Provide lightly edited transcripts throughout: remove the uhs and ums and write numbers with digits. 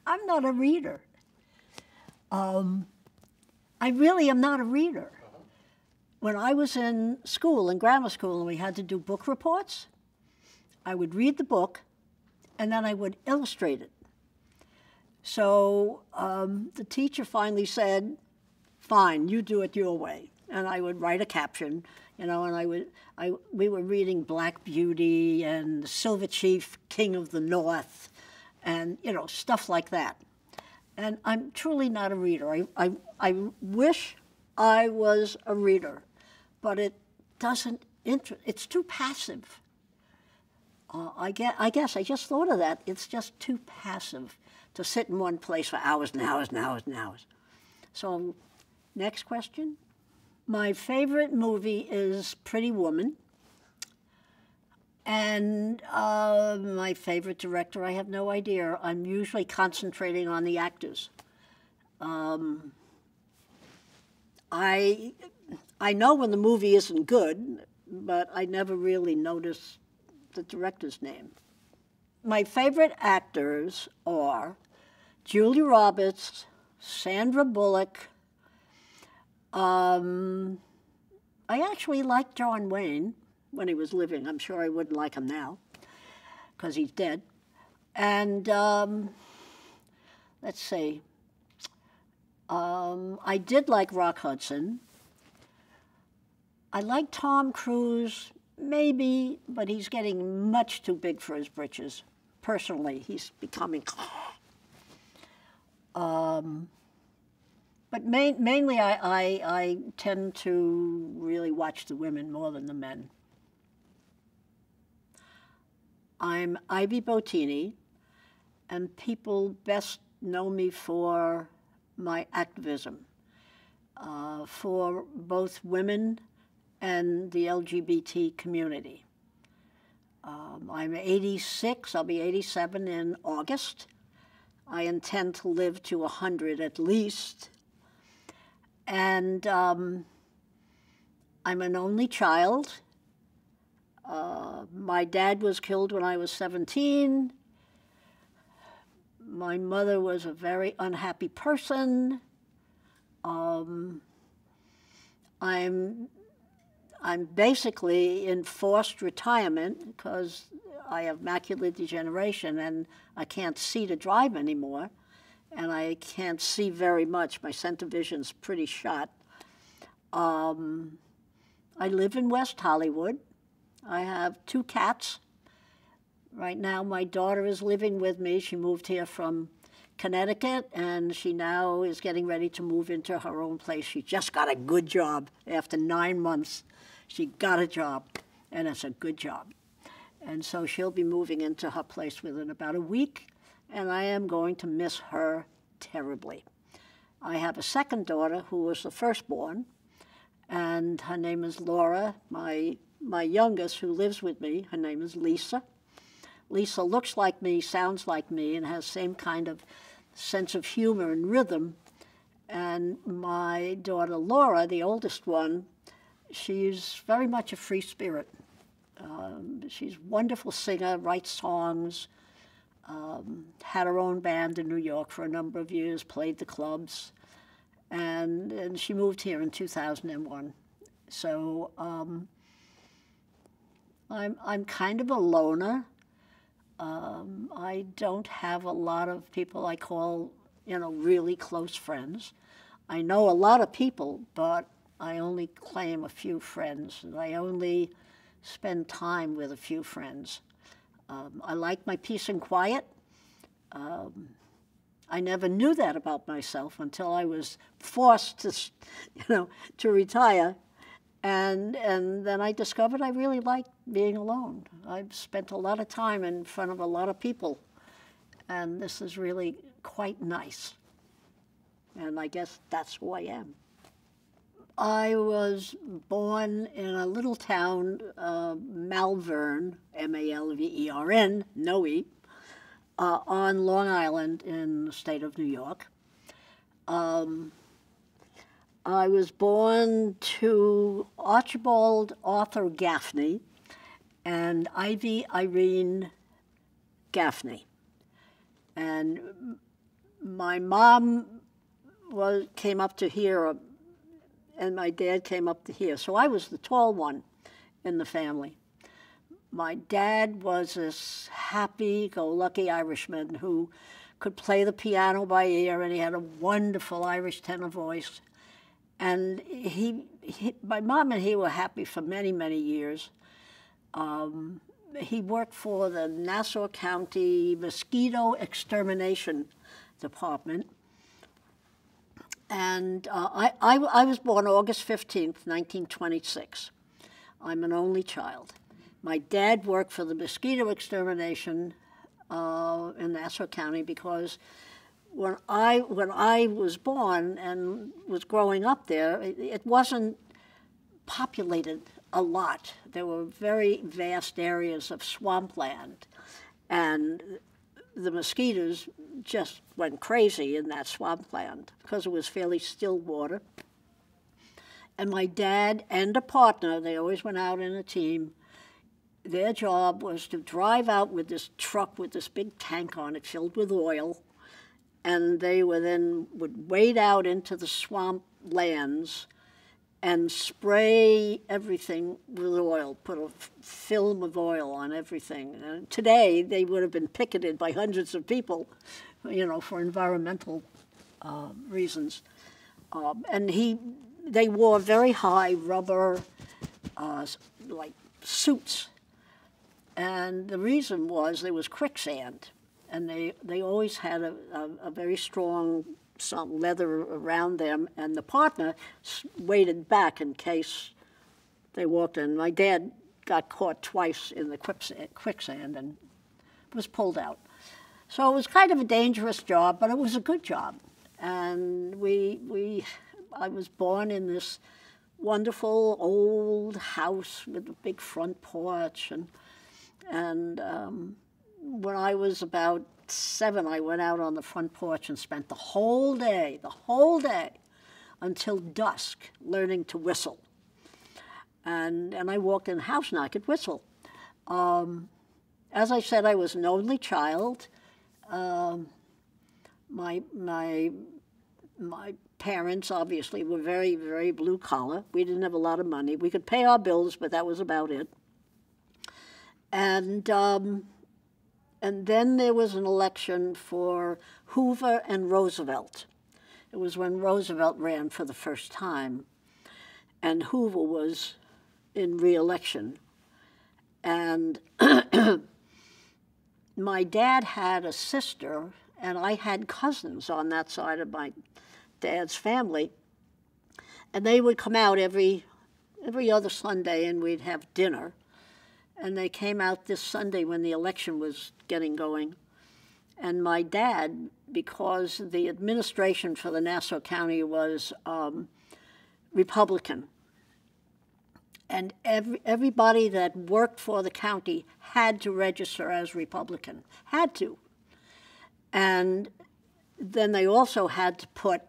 I'm not a reader. I really am not a reader. When I was in school, in grammar school, and we had to do book reports, I would read the book, and then I would illustrate it. So the teacher finally said, "Fine, you do it your way." And I would write a caption, and we were reading Black Beauty and Silver Chief, King of the North, and stuff like that. And I'm truly not a reader. I wish I was a reader, but it doesn't it's too passive. I guess I just thought of that. It's just too passive to sit in one place for hours and hours and hours and hours. So, next question. My favorite movie is Pretty Woman. And my favorite director, I have no idea. I'm usually concentrating on the actors. I know when the movie isn't good, but I never really notice the director's name. My favorite actors are Julia Roberts, Sandra Bullock. I actually liked John Wayne when he was living. I'm sure I wouldn't like him now because he's dead. And let's see. I did like Rock Hudson. I like Tom Cruise, maybe, but he's getting much too big for his britches. Personally, he's becoming. But mainly, I tend to really watch the women more than the men. I'm Ivy Bottini, and people best know me for my activism for both women and the LGBT community. I'm 86, I'll be 87 in August. I intend to live to 100 at least. And I'm an only child. My dad was killed when I was 17. My mother was a very unhappy person. I'm basically in forced retirement because I have macular degeneration and I can't see to drive anymore, and I can't see very much. My center vision's pretty shot. I live in West Hollywood. I have 2 cats. Right now, my daughter is living with me. She moved here from Connecticut, and she now is getting ready to move into her own place. She just got a good job. After 9 months, she got a job, and it's a good job. And so she'll be moving into her place within about a week, and I am going to miss her terribly. I have a second daughter who was the firstborn, and her name is Laura. My youngest, who lives with me, her name is Lisa. Lisa looks like me, sounds like me, and has the same kind of sense of humor and rhythm. And my daughter Laura, the oldest one, she's very much a free spirit. She's a wonderful singer, writes songs, had her own band in New York for a number of years, played the clubs, and she moved here in 2001. So I'm kind of a loner. I don't have a lot of people I call, really close friends. I know a lot of people, but I only claim a few friends, and I only spend time with a few friends. I like my peace and quiet. I never knew that about myself until I was forced to retire. And then I discovered I really like being alone. I've spent a lot of time in front of a lot of people, and this is really quite nice. And I guess that's who I am. I was born in a little town, Malvern, M-A-L-V-E-R-N, Noe, on Long Island in the state of New York. I was born to Archibald Arthur Gaffney and Ivy Irene Gaffney. And my mom came up to here, and my dad came up to here. So I was the tall one in the family. My dad was this happy-go-lucky Irishman who could play the piano by ear, and he had a wonderful Irish tenor voice. And my mom and he were happy for many, many years. He worked for the Nassau County Mosquito Extermination Department. And I was born August 15th, 1926. I'm an only child. My dad worked for the mosquito extermination in Nassau County because when I was born and was growing up there, it wasn't populated a lot. There were very vast areas of swampland, and the mosquitoes just went crazy in that swampland because it was fairly still water. And my dad and a partner, they always went out in a team. Their job was to drive out with this truck with this big tank on it filled with oil, and they would wade out into the swamp lands and spray everything with oil, put a film of oil on everything. And today, they would have been picketed by hundreds of people, for environmental reasons. And they wore very high rubber, like suits. And the reason was there was quicksand, and they always had a very strong some leather around them, and the partner waded back in case they walked in. My dad got caught twice in the quicksand and was pulled out. So it was kind of a dangerous job, but it was a good job. And I was born in this wonderful old house with a big front porch, and when I was about 7, I went out on the front porch and spent the whole day, until dusk, learning to whistle. And I walked in the house and I could whistle. As I said, I was an only child. My parents, obviously, were very, very blue collar. We didn't have a lot of money. We could pay our bills, but that was about it. And then there was an election for Hoover and Roosevelt. It was when Roosevelt ran for the first time, and Hoover was in re-election. And my dad had a sister, and I had cousins on that side of my dad's family, and they would come out every other Sunday, and we'd have dinner. And they came out this Sunday when the election was getting going. And my dad, because the administration for the Nassau County was Republican, and everybody that worked for the county had to register as Republican, had to. And then they also had to put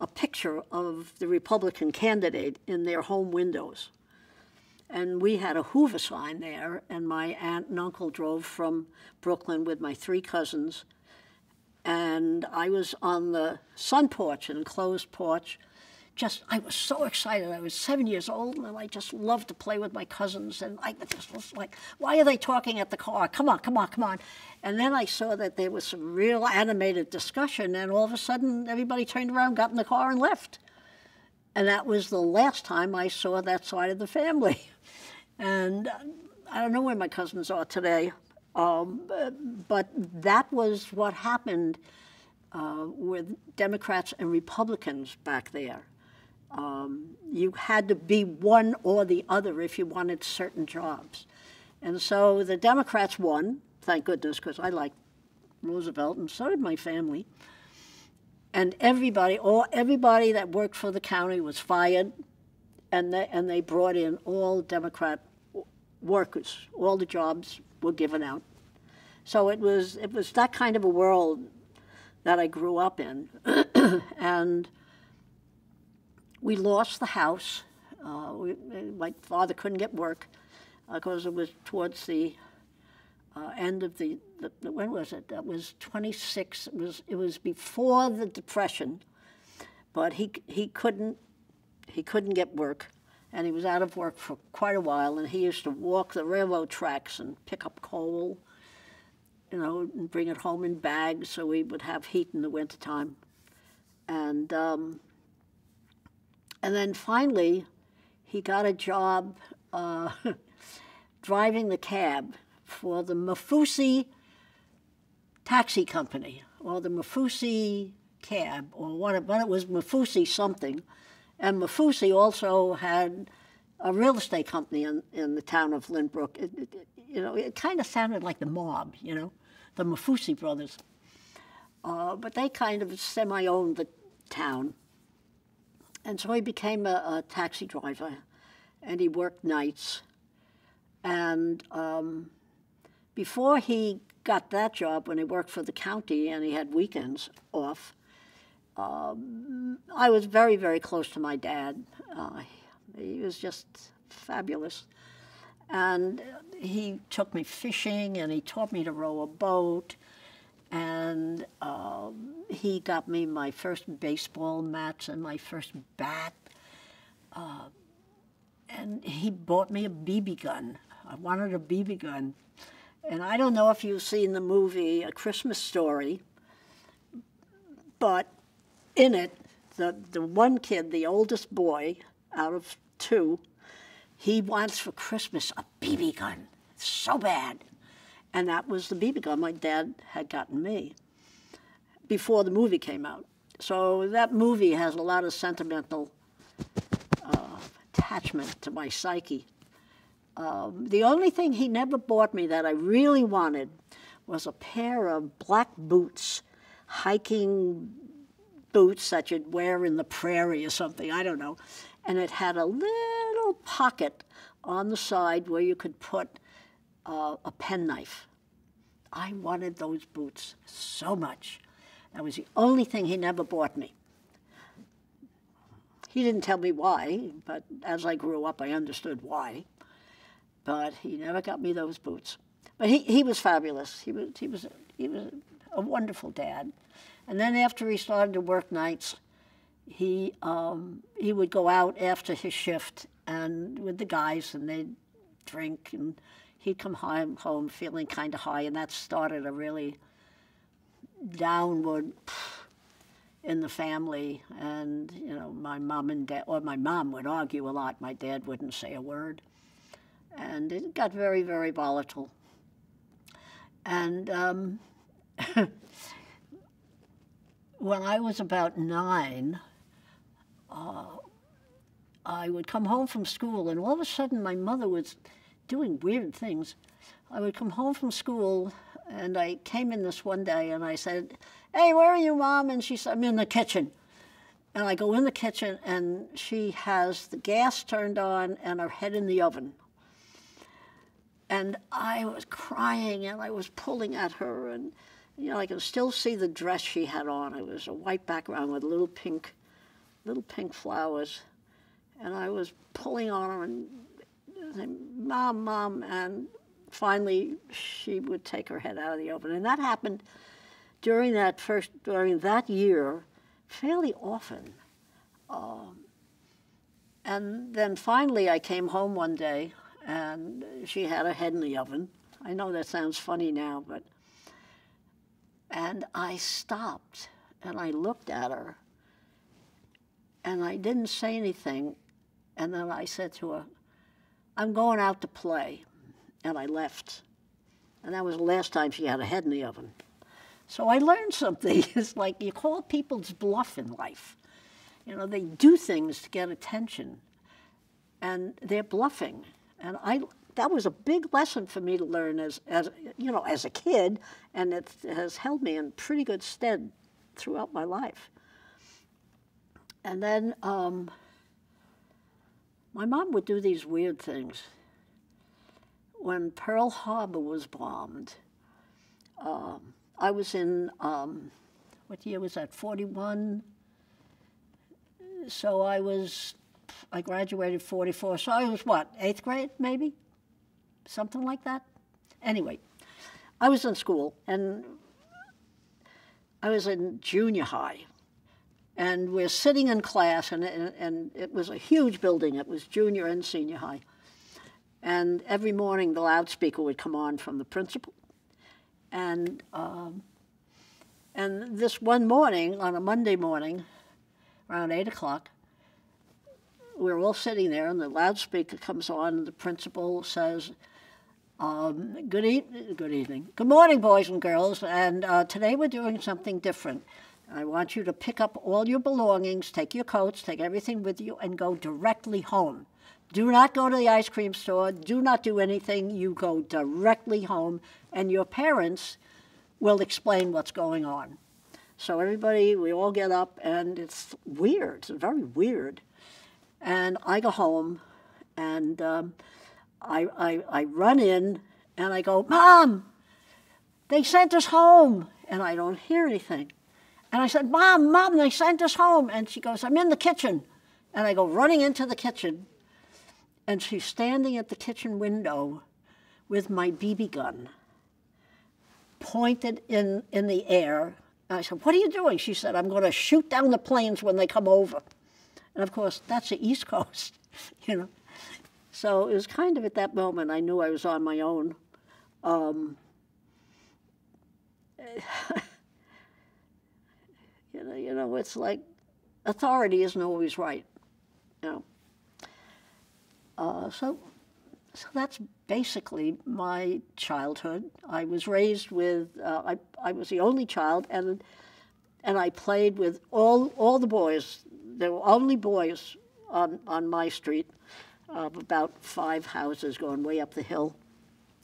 a picture of the Republican candidate in their home windows. And we had a Hoover sign there, and my aunt and uncle drove from Brooklyn with my 3 cousins. And I was on the sun porch, an enclosed porch. I was so excited. I was 7 years old, and I just loved to play with my cousins. And I just was like, why are they talking at the car? Come on, come on, come on. And then I saw that there was some real animated discussion, and all of a sudden, everybody turned around, got in the car, and left. And that was the last time I saw that side of the family. And I don't know where my cousins are today, but that was what happened with Democrats and Republicans back there. You had to be one or the other if you wanted certain jobs. And so the Democrats won, thank goodness, because I liked Roosevelt, and so did my family. And everybody that worked for the county was fired, and they brought in all Democrat workers. All the jobs were given out. So it was that kind of a world that I grew up in. And we lost the house. My father couldn't get work because it was towards the end of when was it? That was 26. It was before the Depression, but he couldn't get work, and he was out of work for quite a while. And he used to walk the railroad tracks and pick up coal, and bring it home in bags so we would have heat in the wintertime. And then finally, he got a job driving the cab for the Mafusi taxi company, or the Mafusi cab, or what it was, Mafusi something. And Mafusi also had a real estate company in the town of Lynbrook. It kind of sounded like the mob, the Mafusi brothers. But they kind of semi-owned the town. And so he became a taxi driver, and he worked nights. And before he got that job, when he worked for the county and he had weekends off, I was very, very close to my dad. He was just fabulous. And he took me fishing, and he taught me to row a boat. And he got me my first baseball mats and my first bat. And he bought me a BB gun. I wanted a BB gun. And I don't know if you've seen the movie A Christmas Story, but in it, the one kid, the oldest boy out of two, he wants for Christmas a BB gun so bad. And that was the BB gun my dad had gotten me before the movie came out. So that movie has a lot of sentimental attachment to my psyche. The only thing he never bought me that I really wanted was a pair of black boots, hiking boots that you'd wear in the prairie or something, I don't know. And it had a little pocket on the side where you could put a penknife. I wanted those boots so much. That was the only thing he never bought me. He didn't tell me why, but as I grew up, I understood why. But he never got me those boots. But he was fabulous. He was a wonderful dad. And then after he started to work nights, he would go out after his shift and with the guys, and they'd drink, and he'd come home feeling kind of high, and that started a really downward in the family. And my mom and dad, or my mom would argue a lot. My dad wouldn't say a word, and it got very, very volatile. And when I was about 9, I would come home from school, and all of a sudden my mother was doing weird things. I would come home from school, and I came in this one day, and I said, "Hey, where are you, Mom?" And she said, "I'm in the kitchen." And I go in the kitchen, and she has the gas turned on and her head in the oven. And I was crying, and I was pulling at her, and I could still see the dress she had on. It was a white background with little pink flowers. And I was pulling on her and saying, "Mom, Mom," and finally she would take her head out of the oven. And that happened during that year fairly often. And then finally I came home one day, and she had her head in the oven. I know that sounds funny now, and I stopped, and I looked at her, and I didn't say anything. And then I said to her, "I'm going out to play." And I left. And that was the last time she had her head in the oven. So I learned something. It's like you call people's bluff in life. They do things to get attention, and they're bluffing. And that was a big lesson for me to learn as a kid, and it has held me in pretty good stead throughout my life. And then my mom would do these weird things. When Pearl Harbor was bombed, I was in, what year was that, 41? So I graduated 44, so I was what, 8th grade maybe? Something like that? Anyway, I was in school, and I was in junior high. And we're sitting in class, and it was a huge building. It was junior and senior high. And every morning the loudspeaker would come on from the principal. And this one morning, on a Monday morning, around 8 o'clock, we were all sitting there, and the loudspeaker comes on, and the principal says, good evening. Good morning, boys and girls, and today we're doing something different. I want you to pick up all your belongings, take your coats, take everything with you, and go directly home. Do not go to the ice cream store. Do not do anything. You go directly home, and your parents will explain what's going on. So everybody, we all get up, and it's weird. It's very weird. And I go home, and I run in, and I go, Mom, they sent us home. And I don't hear anything. And I said, Mom, they sent us home. And she goes, I'm in the kitchen. And I go running into the kitchen. And she's standing at the kitchen window with my BB gun pointed in the air. And I said, what are you doing? She said, I'm going to shoot down the planes when they come over. And of course, that's the East Coast, you know. So it was kind of at that moment I knew I was on my own. You know, it's like authority isn't always right, you know. So that's basically my childhood. I was raised with, I was the only child, and I played with all the boys. There were only boys on my street, about 5 houses going way up the hill.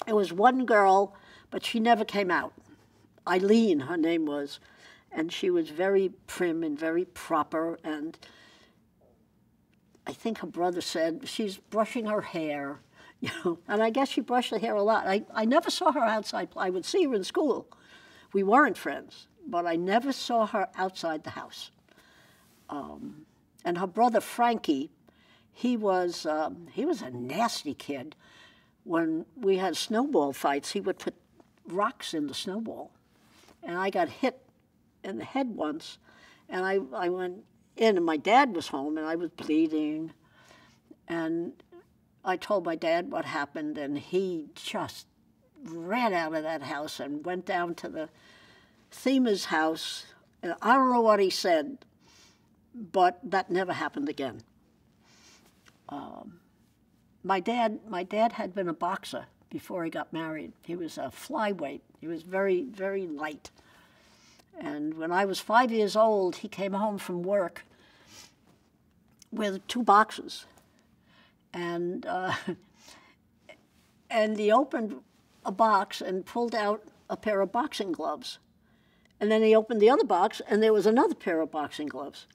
There was one girl, but she never came out. Eileen, her name was, and she was very prim and very proper, and I think her brother said she's brushing her hair, you know, and I guess she brushed her hair a lot. I never saw her outside. I would see her in school. We weren't friends, but I never saw her outside the house. And her brother Frankie, he was a nasty kid. When we had snowball fights, he would put rocks in the snowball, and I got hit in the head once, and I went in, and my dad was home, and I was bleeding, and I told my dad what happened, and he just ran out of that house and went down to the Thema's house, and I don't know what he said, but that never happened again. My dad had been a boxer before he got married. He was a flyweight. He was very, very light. And when I was 5 years old, he came home from work with 2 boxes. And he opened a box and pulled out a pair of boxing gloves. And then he opened the other box, and there was another pair of boxing gloves.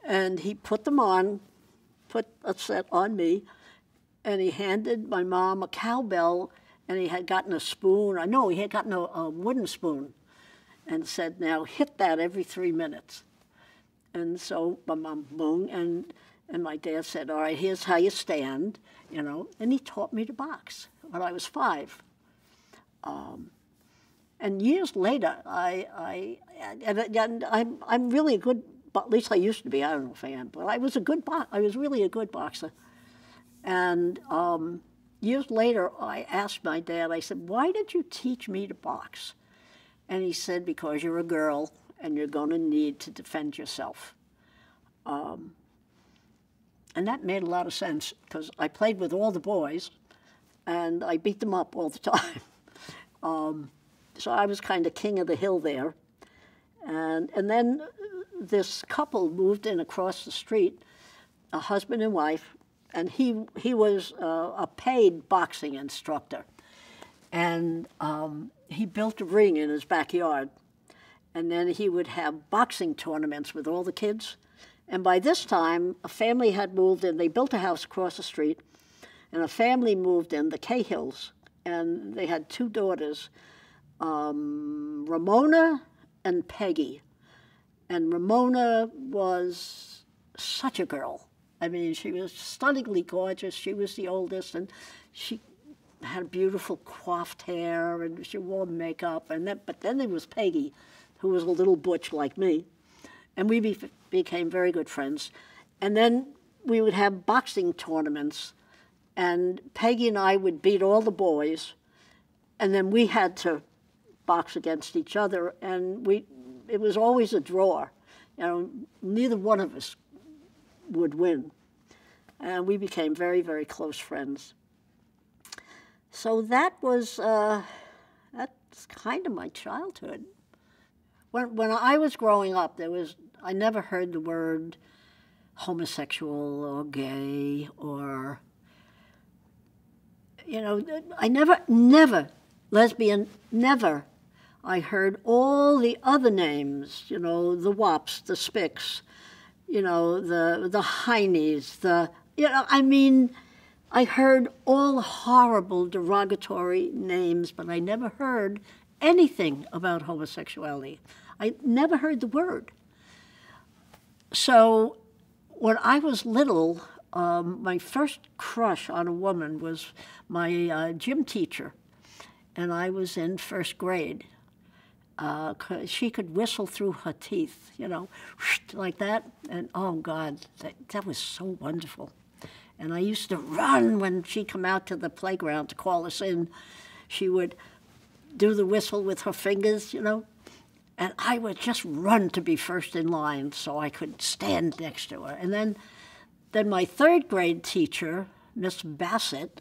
And he put them on, put a set on me, and he handed my mom a cowbell, and he had gotten a spoon. I know he had gotten a wooden spoon, and said, now hit that every 3 minutes. And so my mom, boom, and my dad said, all right, here's how you stand, you know, and he taught me to box when I was 5. And years later, I'm really a good, at least I used to be, I don't know if I am, but I was really a good boxer. And years later, I asked my dad, I said, why did you teach me to box? And he said, because you're a girl and you're going to need to defend yourself. And that made a lot of sense, because I played with all the boys, and I beat them up all the time. So I was kind of king of the hill there. And then this couple moved in across the street, a husband and wife, and he was a paid boxing instructor. And he built a ring in his backyard, and then he would have boxing tournaments with all the kids. And by this time, a family had moved in. They built a house across the street, and a family moved in, the Cahills, and they had 2 daughters, Ramona and Peggy. And Ramona was such a girl. I mean, she was stunningly gorgeous. She was the oldest, and she had beautiful coiffed hair, and she wore makeup. But then there was Peggy, who was a little butch like me, and we became very good friends. And then we would have boxing tournaments, and Peggy and I would beat all the boys, and then we had to box against each other, and it was always a draw. You know, neither one of us would win. And we became very, very close friends. So that's kind of my childhood. When I was growing up, I never heard the word homosexual or gay or, you know, I never, lesbian, never. I heard all the other names, you know, the WAPs, the SPICs, you know, the Heinies, I mean, I heard all horrible, derogatory names, but I never heard anything about homosexuality. I never heard the word. So when I was little, my first crush on a woman was my gym teacher, and I was in first grade. 'Cause she could whistle through her teeth, you know, like that. And oh God, that was so wonderful. And I used to run when she'd come out to the playground to call us in. She would do the whistle with her fingers, you know, and I would just run to be first in line so I could stand next to her. And then my third grade teacher, Miss Bassett,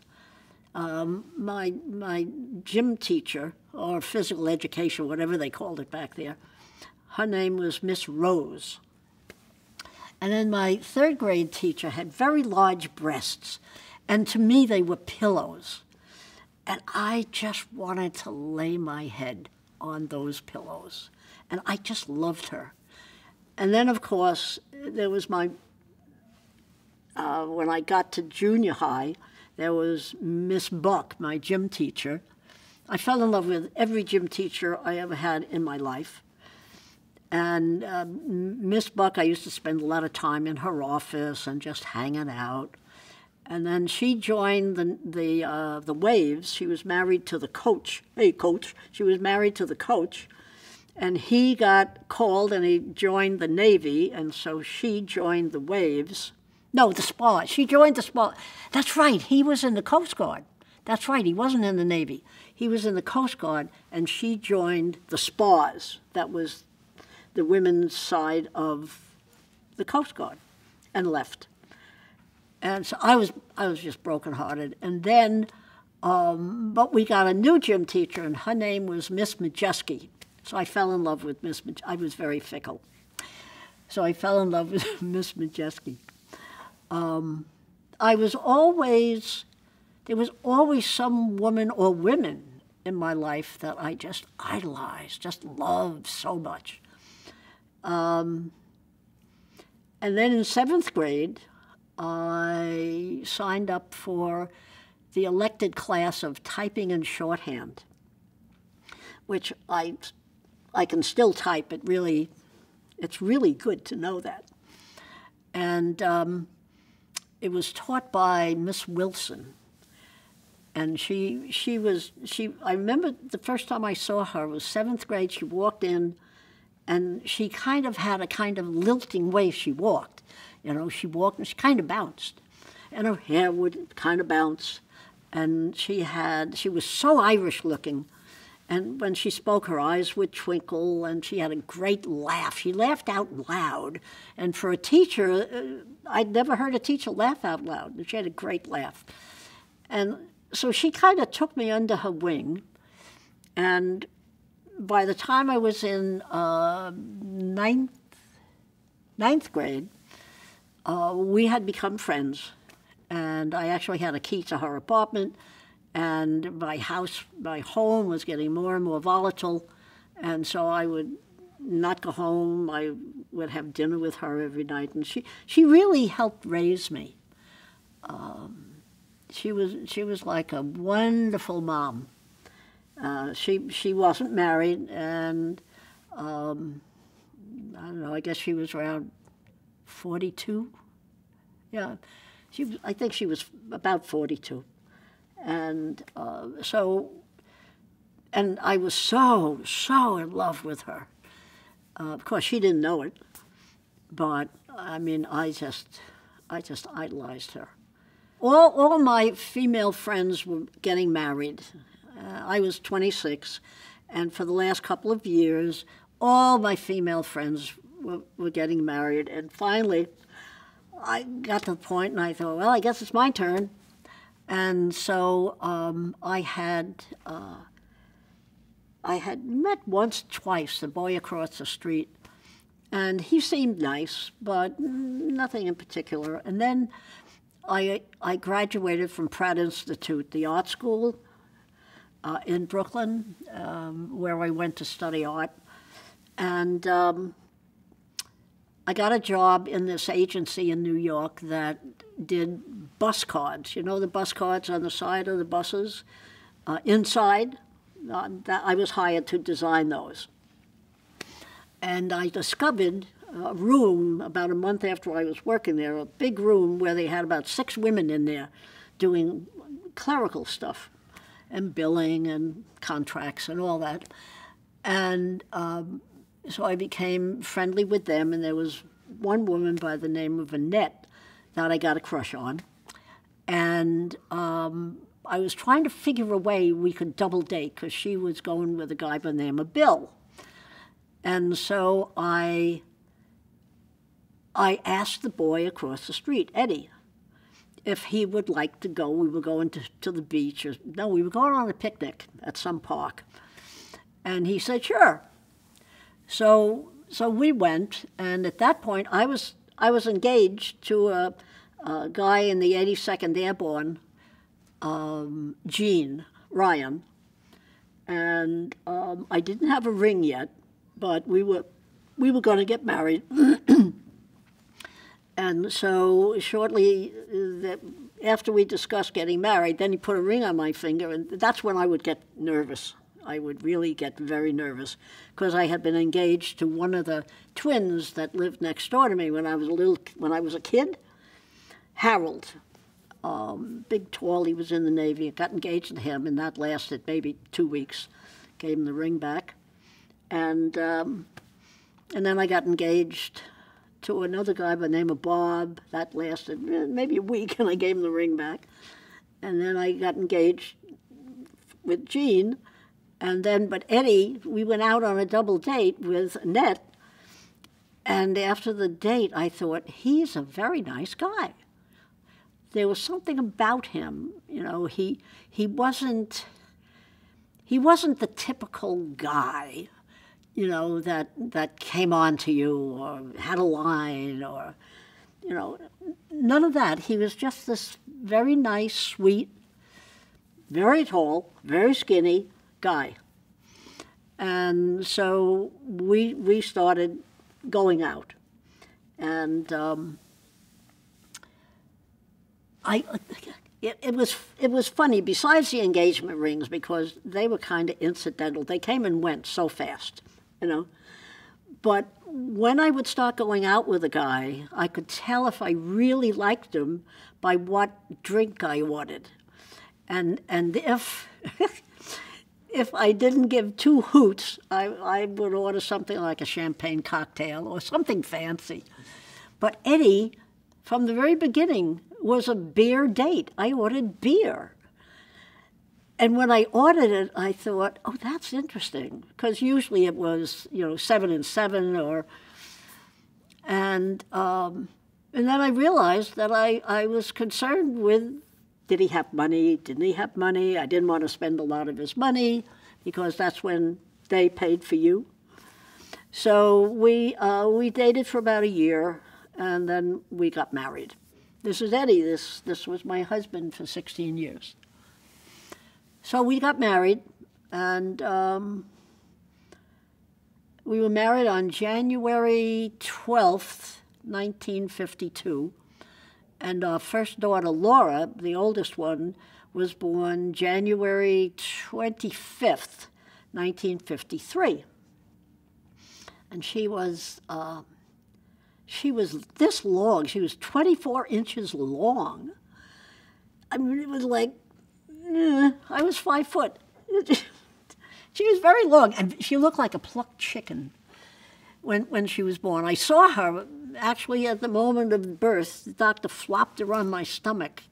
my gym teacher, or physical education, whatever they called it back there, her name was Miss Rose. And then my third grade teacher had very large breasts, and to me they were pillows. And I just wanted to lay my head on those pillows. And I just loved her. And then, of course, there was when I got to junior high, there was Miss Buck, my gym teacher. I fell in love with every gym teacher I ever had in my life. And Miss Buck, I used to spend a lot of time in her office and just hanging out. And then she joined the Waves. She was married to the coach. Hey, coach. She was married to the coach. And he got called and he joined the Navy, and so she joined the Waves. No, the Spa. She joined the Spa. That's right. He was in the Coast Guard. That's right. He wasn't in the Navy. He was in the Coast Guard, and she joined the Spas. That was the women's side of the Coast Guard, and left. And so I was just brokenhearted. And then, but we got a new gym teacher, and her name was Miss Majeski. So I fell in love with Miss Majeski. I was very fickle. So I fell in love with Miss Majeski. There was always some woman or women in my life that I just idolized, just loved so much. And then in 7th grade, I signed up for the elected class of typing and shorthand, which I can still type. It's really good to know that. And it was taught by Miss Wilson. And I remember the first time I saw her was 7th grade. She walked in, and she kind of had a kind of lilting way she walked. You know, she walked and she kind of bounced. And her hair would kind of bounce. And she was so Irish looking. And when she spoke, her eyes would twinkle, and she had a great laugh. She laughed out loud. And for a teacher, I'd never heard a teacher laugh out loud. She had a great laugh. And so she kind of took me under her wing. And by the time I was in ninth grade, we had become friends. And I actually had a key to her apartment. And my home was getting more and more volatile. And so I would not go home. I would have dinner with her every night. And she really helped raise me. She was like a wonderful mom. She wasn't married, and I don't know, I guess she was around 42. Yeah, I think she was about 42. And and I was so in love with her. Of course, she didn't know it, but I mean, I just idolized her. All my female friends were getting married. I was 26, and for the last couple of years, all my female friends were getting married. And finally, I got to the point, and I thought, well, I guess it's my turn. And so I had met once, twice, the boy across the street, and he seemed nice, but nothing in particular. And then I graduated from Pratt Institute, the art school in Brooklyn, where I went to study art. And I got a job in this agency in New York that did bus cards. You know the bus cards on the side of the buses? Inside, I was hired to design those. And I discovered a room about a month after I was working there, a big room where they had about 6 women in there doing clerical stuff and billing and contracts and all that. And so I became friendly with them, and there was one woman by the name of Annette that I got a crush on. And I was trying to figure a way we could double date because she was going with a guy by the name of Bill. And so I asked the boy across the street, Eddie, if he would like to go. We were going to the beach. No, we were going on a picnic at some park. And he said, sure. So we went, and at that point, I was engaged to a guy in the 82nd Airborne, Gene Ryan. And I didn't have a ring yet, but we were going to get married. And so shortly after we discussed getting married, then he put a ring on my finger, and that's when I would get nervous. I would really get very nervous because I had been engaged to one of the twins that lived next door to me when I was a kid, Harold. Big, tall, he was in the Navy. I got engaged to him, and that lasted maybe 2 weeks. Gave him the ring back. And then I got engaged to another guy by the name of Bob. That lasted maybe a week, and I gave him the ring back. And then I got engaged with Jean. And then, but Eddie, we went out on a double date with Annette. And after the date, I thought, he's a very nice guy. There was something about him, you know, he wasn't the typical guy, you know, that came on to you or had a line or, you know, none of that. He was just this very nice, sweet, very tall, very skinny guy. And so we started going out. And it was funny, besides the engagement rings, because they were kind of incidental. They came and went so fast, you know. But when I would start going out with a guy, I could tell if I really liked him by what drink I ordered. And if if I didn't give 2 hoots, I would order something like a champagne cocktail or something fancy. But Eddie, from the very beginning, was a beer date. I ordered beer. And when I ordered it, I thought, oh, that's interesting, because usually it was, you know, 7 and 7 or, and then I realized that I was concerned with, did he have money? Didn't he have money? I didn't want to spend a lot of his money because that's when they paid for you. So we dated for about a year, and then we got married. This is Eddie. This was my husband for 16 years. So we got married, and we were married on January 12th, 1952. And our first daughter, Laura, the oldest one, was born January 25th, 1953. And she was this long. She was 24 inches long. I mean, it was like I was 5 foot. She was very long, and she looked like a plucked chicken when she was born. I saw her, actually, at the moment of birth. The doctor flopped her on my stomach,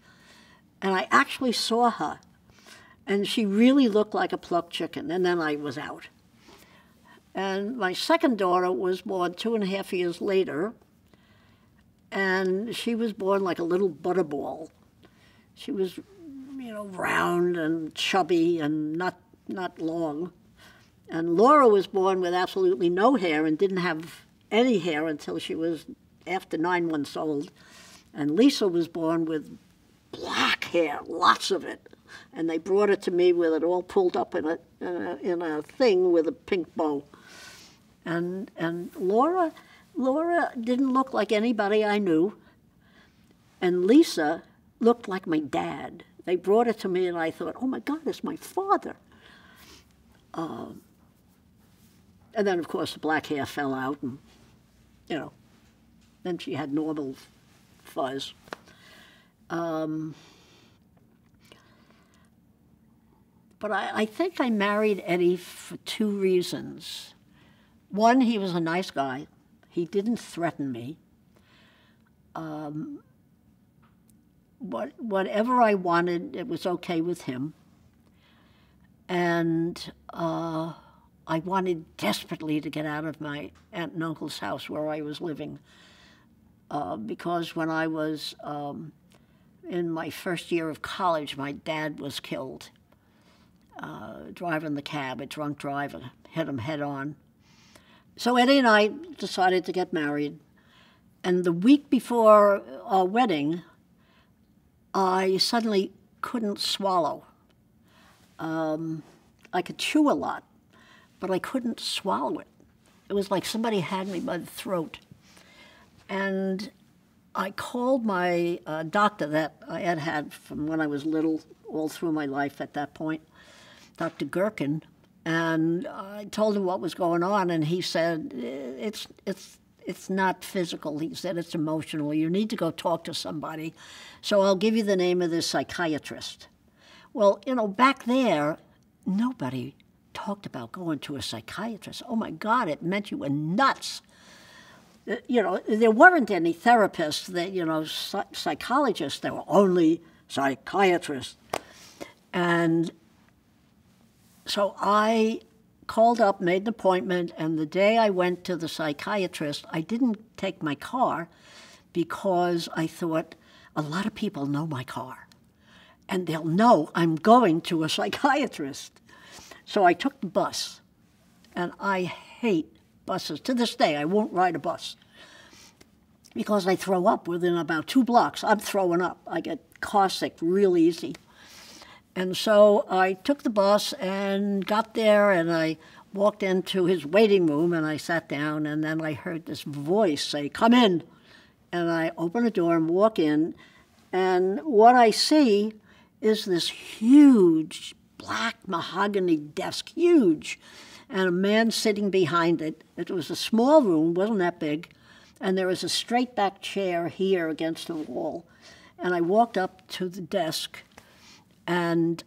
and I actually saw her. And she really looked like a plucked chicken, and then I was out. And my second daughter was born 2.5 years later, and she was born like a little butterball. She was, round and chubby and not long. And Laura was born with absolutely no hair and didn't have any hair until she was after 9 months old. And Lisa was born with black hair, lots of it. And they brought it to me with it all pulled up in a thing with a pink bow. And Laura didn't look like anybody I knew. And Lisa looked like my dad. They brought it to me, and I thought, oh, my God, it's my father. And then, of course, the black hair fell out, and, then she had normal fuzz. But I think I married Eddie for 2 reasons. One, he was a nice guy. He didn't threaten me. Whatever I wanted, it was okay with him. And I wanted desperately to get out of my aunt and uncle's house where I was living, because when I was in my first year of college, my dad was killed driving the cab. A drunk driver hit him head on. So Eddie and I decided to get married. And the week before our wedding, I suddenly couldn't swallow. I could chew a lot, but I couldn't swallow it. It was like somebody had me by the throat. And I called my doctor that I had had from when I was little, all through my life at that point, Dr. Gherkin, and I told him what was going on, and he said, it's not physical. He said, it's emotional. You need to go talk to somebody. So I'll give you the name of this psychiatrist. Well, back there, nobody talked about going to a psychiatrist. Oh, my God, it meant you were nuts. There weren't any therapists, that, psychologists. There were only psychiatrists. And so I called up, made an appointment, and the day I went to the psychiatrist, I didn't take my car because I thought, a lot of people know my car, and they'll know I'm going to a psychiatrist. So I took the bus, and I hate buses. To this day, I won't ride a bus because I throw up within about 2 blocks. I'm throwing up. I get car sick real easy. And so I took the bus and got there, and I walked into his waiting room, and I sat down, and then I heard this voice say, "Come in." And I open the door and walk in, and what I see is this huge black mahogany desk, huge, and a man sitting behind it. It was a small room, wasn't that big, and there was a straight back chair here against the wall. And I walked up to the desk, and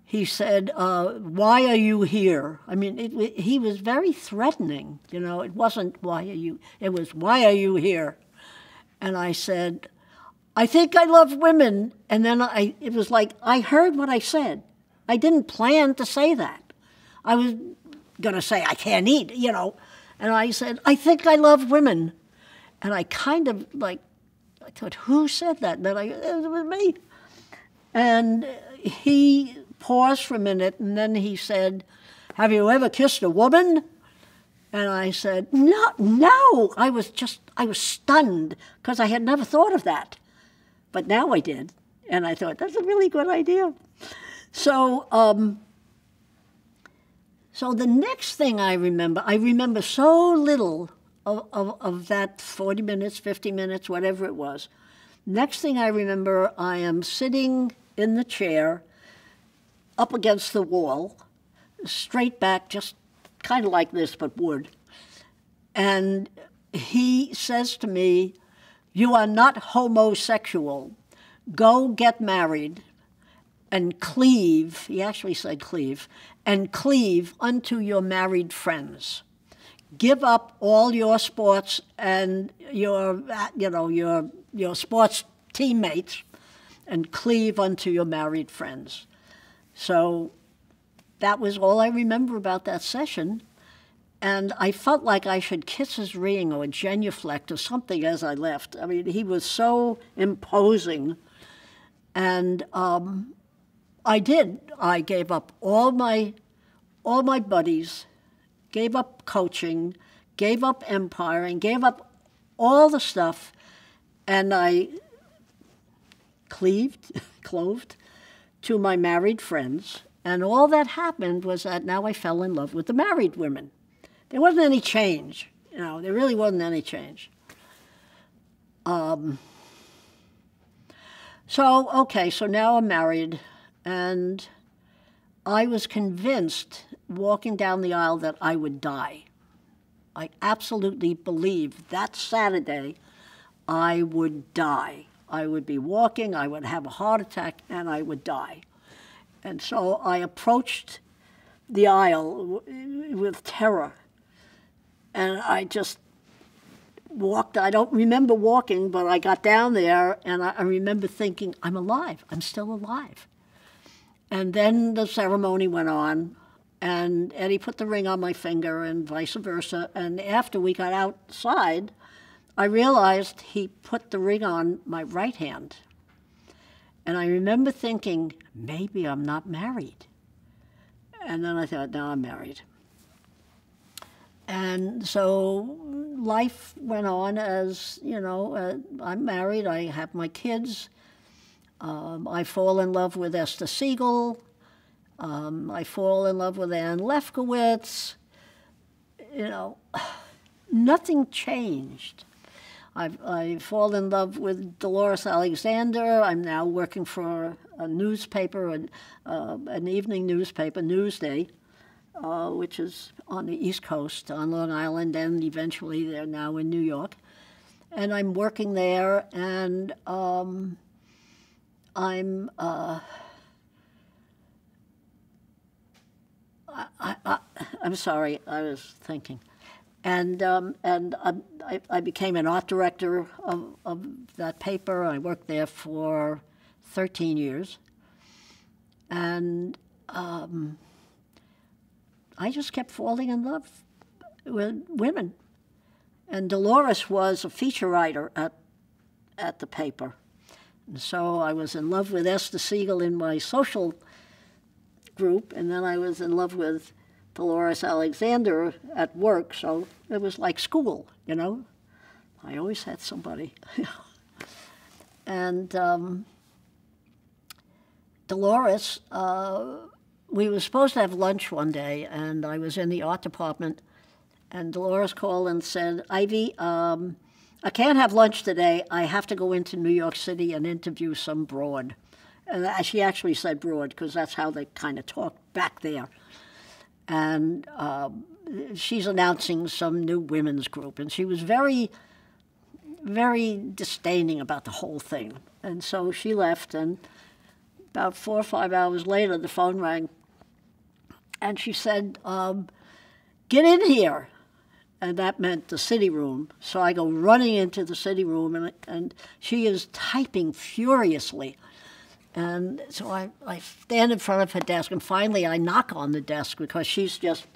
he said, "Why are you here?" I mean, he was very threatening. It wasn't, "Why are you?" It was, "Why are you here?" And I said, "I think I love women." And then it was like I heard what I said. I didn't plan to say that. I was going to say, "I can't eat," And I said, "I think I love women." And I kind of I thought, who said that? And then it was me. And he paused for a minute, and then he said, "Have you ever kissed a woman?" And I said, No. I was stunned, because I had never thought of that. But now I did. And I thought, that's a really good idea. So the next thing I remember so little of that 40 minutes, 50 minutes, whatever it was. Next thing I remember, I am sitting in the chair up against the wall, straight back, just kind of like this, but wood. And he says to me, "You are not homosexual. Go get married." and cleave, he actually said cleave, and cleave unto your married friends. Give up all your sports and your, your sports teammates and cleave unto your married friends. So that was all I remember about that session. And I felt like I should kiss his ring or genuflect or something as I left. I mean, he was so imposing. And I did. I gave up all my buddies, gave up coaching, gave up umpiring, gave up all the stuff, and I cloved to my married friends. And all that happened was that now I fell in love with the married women. There wasn't any change. There really wasn't any change. So now I'm married, and I was convinced walking down the aisle that I would die. I absolutely believed that Saturday I would die. I would be walking, I would have a heart attack, and I would die. And so I approached the aisle with terror. And I just walked. I don't remember walking, but I got down there, and I remember thinking, I'm alive. I'm still alive. And then the ceremony went on, and Eddie put the ring on my finger and vice versa. And after we got outside, I realized he put the ring on my right hand. And I remember thinking, maybe I'm not married. And then I thought, no, I'm married. And so life went on as, I'm married, I have my kids. I fall in love with Esther Siegel. I fall in love with Ann Lefkowitz. Nothing changed. I fall in love with Dolores Alexander. I'm now working for a newspaper, an evening newspaper, Newsday, which is on the East Coast, on Long Island, and eventually they're now in New York. And I'm working there, and I'm sorry, I was thinking. And I became an art director of that paper. I worked there for 13 years. And I just kept falling in love with women. And Dolores was a feature writer at the paper. And so I was in love with Esther Siegel in my social group, and then I was in love with Dolores Alexander at work, so it was like school, I always had somebody. And Dolores, we were supposed to have lunch one day, and I was in the art department, and Dolores called and said, Ivy, I can't have lunch today. I have to go into New York City and interview some broad. And she actually said broad, because that's how they kind of talk back there. And she's announcing some new women's group. And she was very, very disdaining about the whole thing. And so she left, and about 4 or 5 hours later, the phone rang. And she said, get in here. And that meant the city room. So I go running into the city room, and she is typing furiously. And so I stand in front of her desk, and finally I knock on the desk because she's just,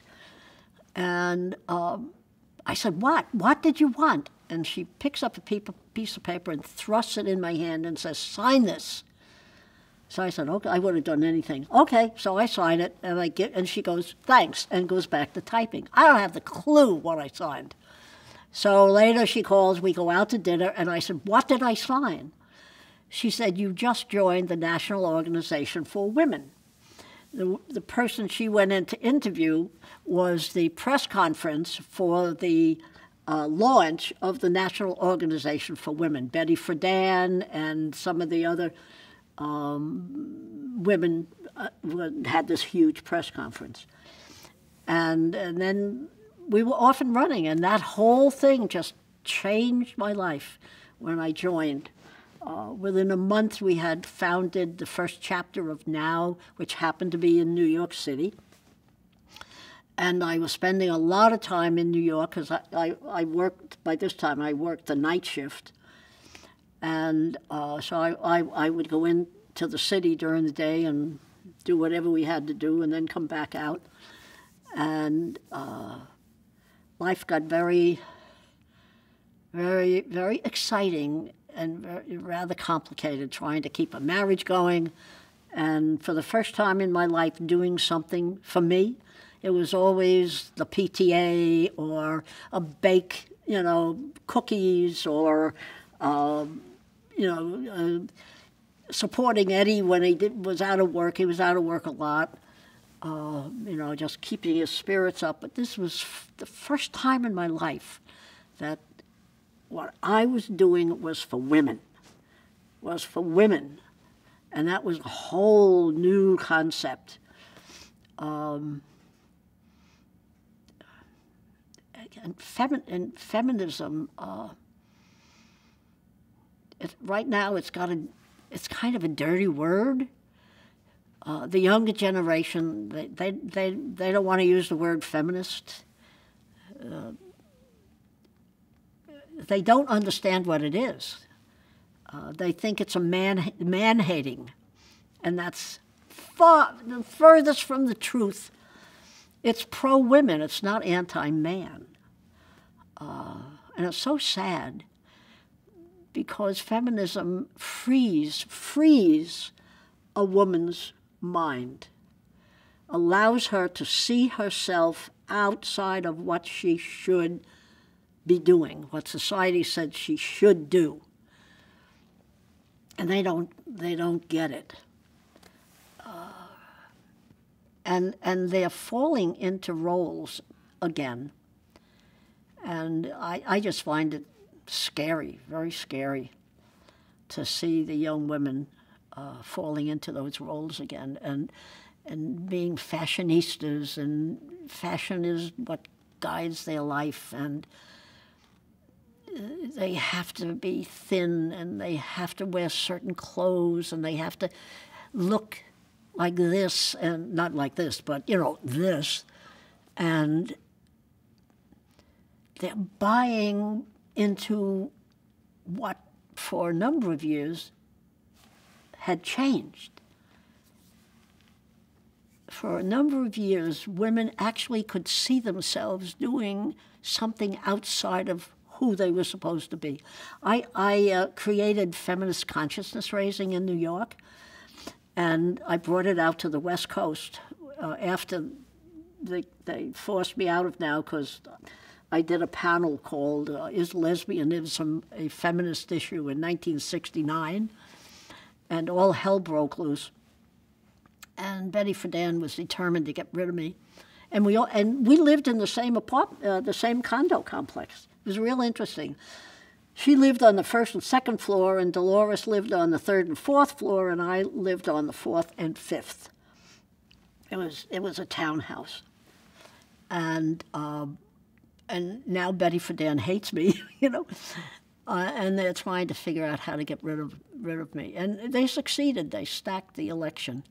and I said, what did you want? And she picks up a piece of paper and thrusts it in my hand and says, sign this. So I said, okay, I would have done anything. Okay, so I sign it, and she goes, thanks, and goes back to typing. I don't have the clue what I signed. So later she calls, we go out to dinner, and I said, what did I sign? She said, you just joined the National Organization for Women. The person she went in to interview was the press conference for the launch of the National Organization for Women. Betty Friedan and some of the other women had this huge press conference. And then we were off and running, and that whole thing just changed my life when I joined within a month, we had founded the first chapter of Now, which happened to be in New York City. And I was spending a lot of time in New York because I worked, by this time, I worked the night shift. And so I would go into the city during the day and do whatever we had to do and then come back out. And life got very, very, very exciting and rather complicated, trying to keep a marriage going. And for the first time in my life, doing something for me. It was always the PTA or a bake, cookies or, supporting Eddie when he was out of work. He was out of work a lot, just keeping his spirits up. But this was the first time in my life that what I was doing was for women, And that was a whole new concept. And feminism, right now it's kind of a dirty word. The younger generation, they don't want to use the word feminist. They don't understand what it is. They think it's a man-hating, and that's the furthest from the truth. It's pro-women. It's not anti-man. And it's so sad because feminism frees a woman's mind, allows her to see herself outside of what she should be doing, what society said she should do. And they don't get it. And they're falling into roles again. And I just find it scary, very scary, to see the young women falling into those roles again and being fashionistas, and fashion is what guides their life, and they have to be thin, and they have to wear certain clothes, and they have to look like this, and not like this, but, this. And they're buying into what, for a number of years, had changed. For a number of years, women actually could see themselves doing something outside of who they were supposed to be. I created feminist consciousness raising in New York, and I brought it out to the West Coast after they forced me out of Now because I did a panel called Is Lesbianism a Feminist Issue in 1969, and all hell broke loose. And Betty Friedan was determined to get rid of me. And we lived in the same the same condo complex. It was real interesting. She lived on the first and second floor, and Dolores lived on the third and fourth floor, and I lived on the fourth and fifth. It was a townhouse. And now Betty Friedan hates me, and they're trying to figure out how to get rid of me. And they succeeded. They stacked the election.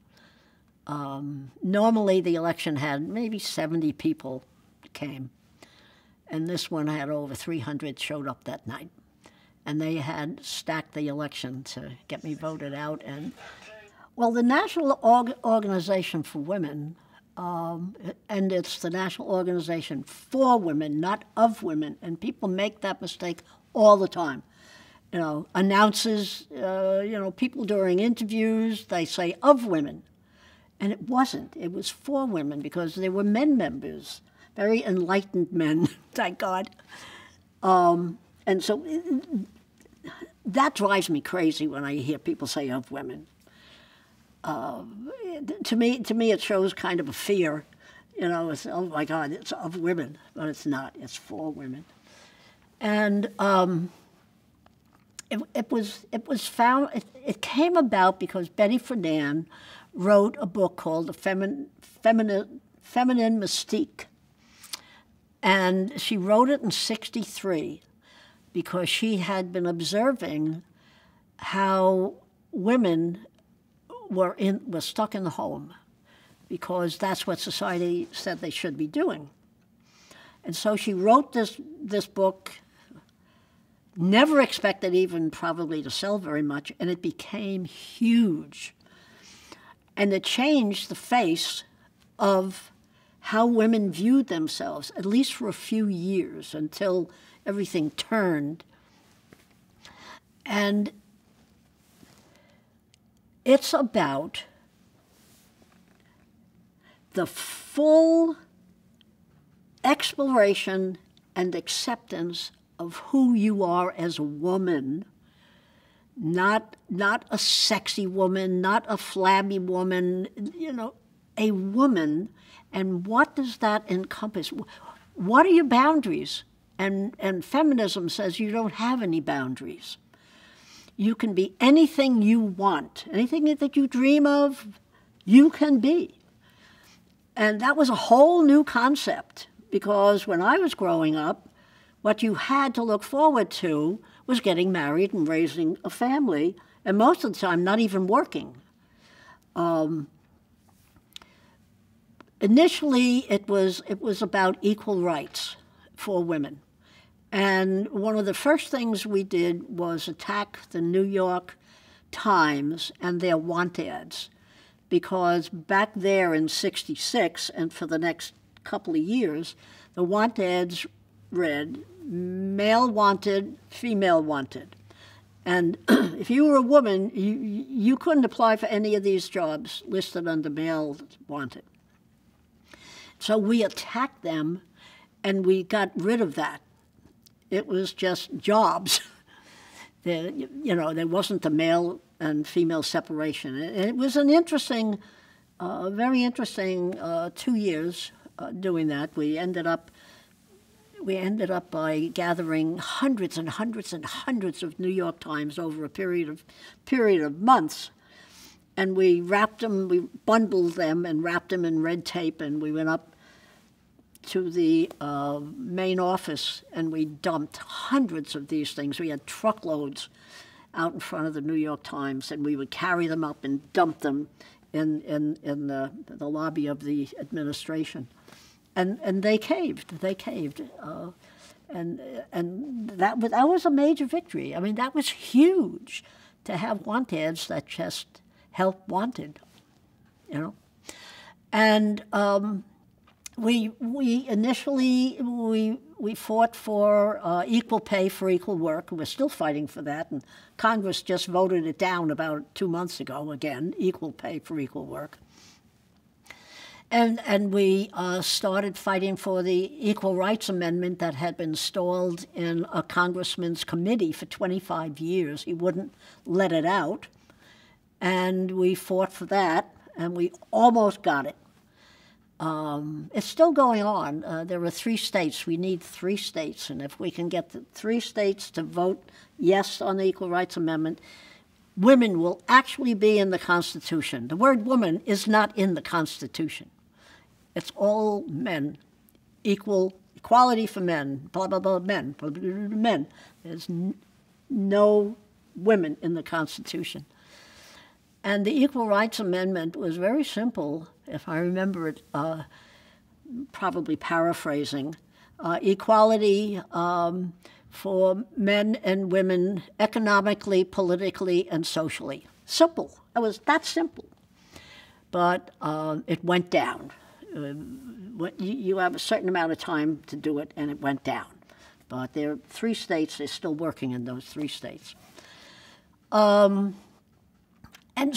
Normally the election had maybe 70 people came, and this one had over 300 showed up that night. And they had stacked the election to get me voted out. And well, the National Organization for Women, and it's the National Organization for Women, not of women, and people make that mistake all the time. Announces, people during interviews, they say of women. And it wasn't. It was for women because there were men members, very enlightened men, thank God. And so that drives me crazy when I hear people say of women. To me, it shows kind of a fear. It's, oh my God, it's of women, but it's not. It's for women. And it came about because Betty Friedan wrote a book called The Feminine Mystique. And she wrote it in '63 because she had been observing how women were stuck in the home because that's what society said they should be doing. And so she wrote this book, never expected even probably to sell very much, and it became huge. And it changed the face of how women viewed themselves, at least for a few years, until everything turned. And it's about the full exploration and acceptance of who you are as a woman, not a sexy woman, not a flabby woman, a woman. And what does that encompass? What are your boundaries? And feminism says you don't have any boundaries. You can be anything you want. Anything that you dream of, you can be. And that was a whole new concept, because when I was growing up, what you had to look forward to was getting married and raising a family, and most of the time not even working. Initially, it was about equal rights for women. And one of the first things we did was attack the New York Times and their want ads, because back there in '66 and for the next couple of years, the want ads read, male wanted, female wanted. And if you were a woman, you couldn't apply for any of these jobs listed under male wanted. So we attacked them, and we got rid of that. It was just jobs. There wasn't the male and female separation. It was an interesting, very interesting 2 years doing that. We ended up by gathering hundreds and hundreds and hundreds of New York Times over a period of months. And we wrapped them, we bundled them and wrapped them in red tape, and we went up to the main office, and we dumped hundreds of these things. We had truckloads out in front of the New York Times, and we would carry them up and dump them in the lobby of the administration. And they caved. They caved. And that was a major victory. I mean, that was huge, to have want ads that just help wanted, And we initially fought for equal pay for equal work, and we're still fighting for that. And Congress just voted it down about 2 months ago again, equal pay for equal work. And we started fighting for the Equal Rights Amendment that had been stalled in a congressman's committee for 25 years. He wouldn't let it out. And we fought for that, and we almost got it. It's still going on. There are 3 states. We need 3 states. And if we can get the 3 states to vote yes on the Equal Rights Amendment, women will actually be in the Constitution. The word woman is not in the Constitution. It's all men, equality for men, blah, blah, blah, men, blah, blah, blah, men. There's no women in the Constitution. And the Equal Rights Amendment was very simple, if I remember it, probably paraphrasing. Equality for men and women economically, politically, and socially. Simple. It was that simple. But it went down. You have a certain amount of time to do it, and it went down. But there are 3 states. They're still working in those 3 states. And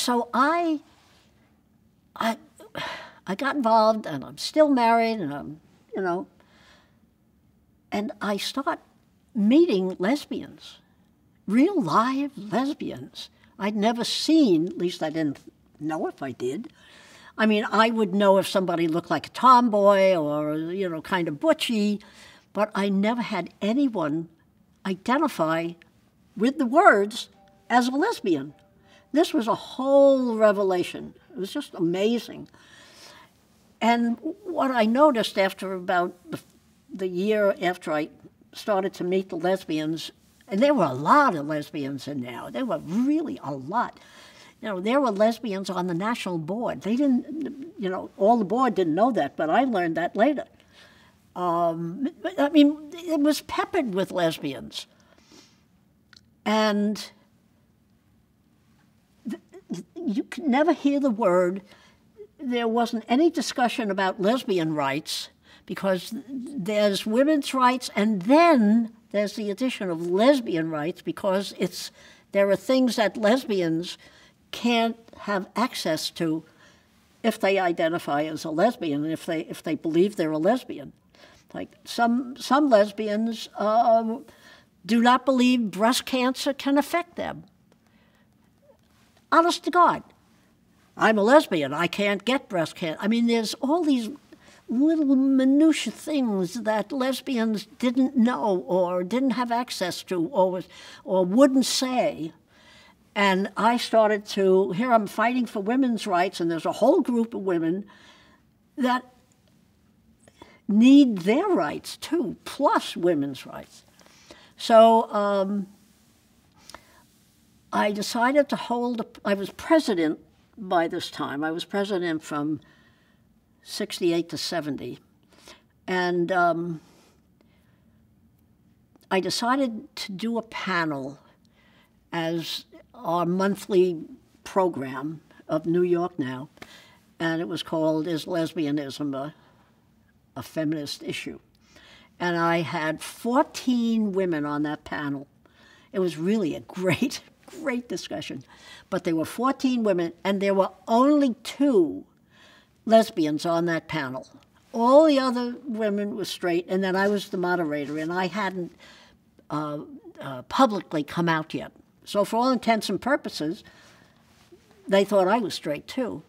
so I got involved, and I'm still married, and and I start meeting lesbians, real live lesbians. I'd never seen, at least I didn't know if I did. I mean, I would know if somebody looked like a tomboy or, kind of butchy, but I never had anyone identify with the words as a lesbian. This was a whole revelation. It was just amazing. And what I noticed after about the year after I started to meet the lesbians, And there were a lot of lesbians in there. There were really a lot. You know, there were lesbians on the national board. They didn't, you know, all the board didn't know that, but I learned that later. I mean, it was peppered with lesbians. And you could never hear the word. There wasn't any discussion about lesbian rights, because there's women's rights, and then there's the addition of lesbian rights, because there are things that lesbians can't have access to if they identify as a lesbian, and if they believe they're a lesbian. Like some lesbians do not believe breast cancer can affect them. Honest to God, I'm a lesbian. I can't get breast cancer. I mean, there's all these little minutiae things that lesbians didn't know or didn't have access to or wouldn't say. And I started to, here I'm fighting for women's rights, and there's a whole group of women that need their rights too, plus women's rights. So I decided to I was president by this time. I was president from 68 to 70. And I decided to do a panel as our monthly program of New York Now, and it was called Is Lesbianism a Feminist Issue? And I had 14 women on that panel. It was really a great, great discussion. But there were 14 women, and there were only 2 lesbians on that panel. All the other women were straight, and then I was the moderator, and I hadn't publicly come out yet. So for all intents and purposes, they thought I was straight too.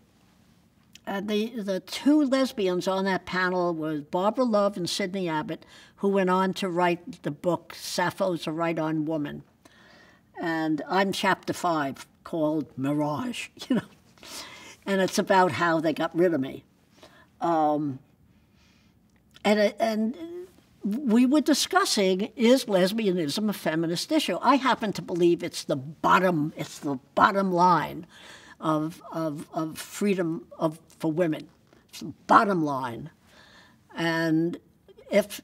And the 2 lesbians on that panel were Barbara Love and Sidney Abbott, who went on to write the book Sappho's a Right-On Woman. And I'm chapter 5, called Mirage, you know. And it's about how they got rid of me. And we were discussing, is lesbianism a feminist issue? I happen to believe it's the bottom line of freedom for women. It's the bottom line. And if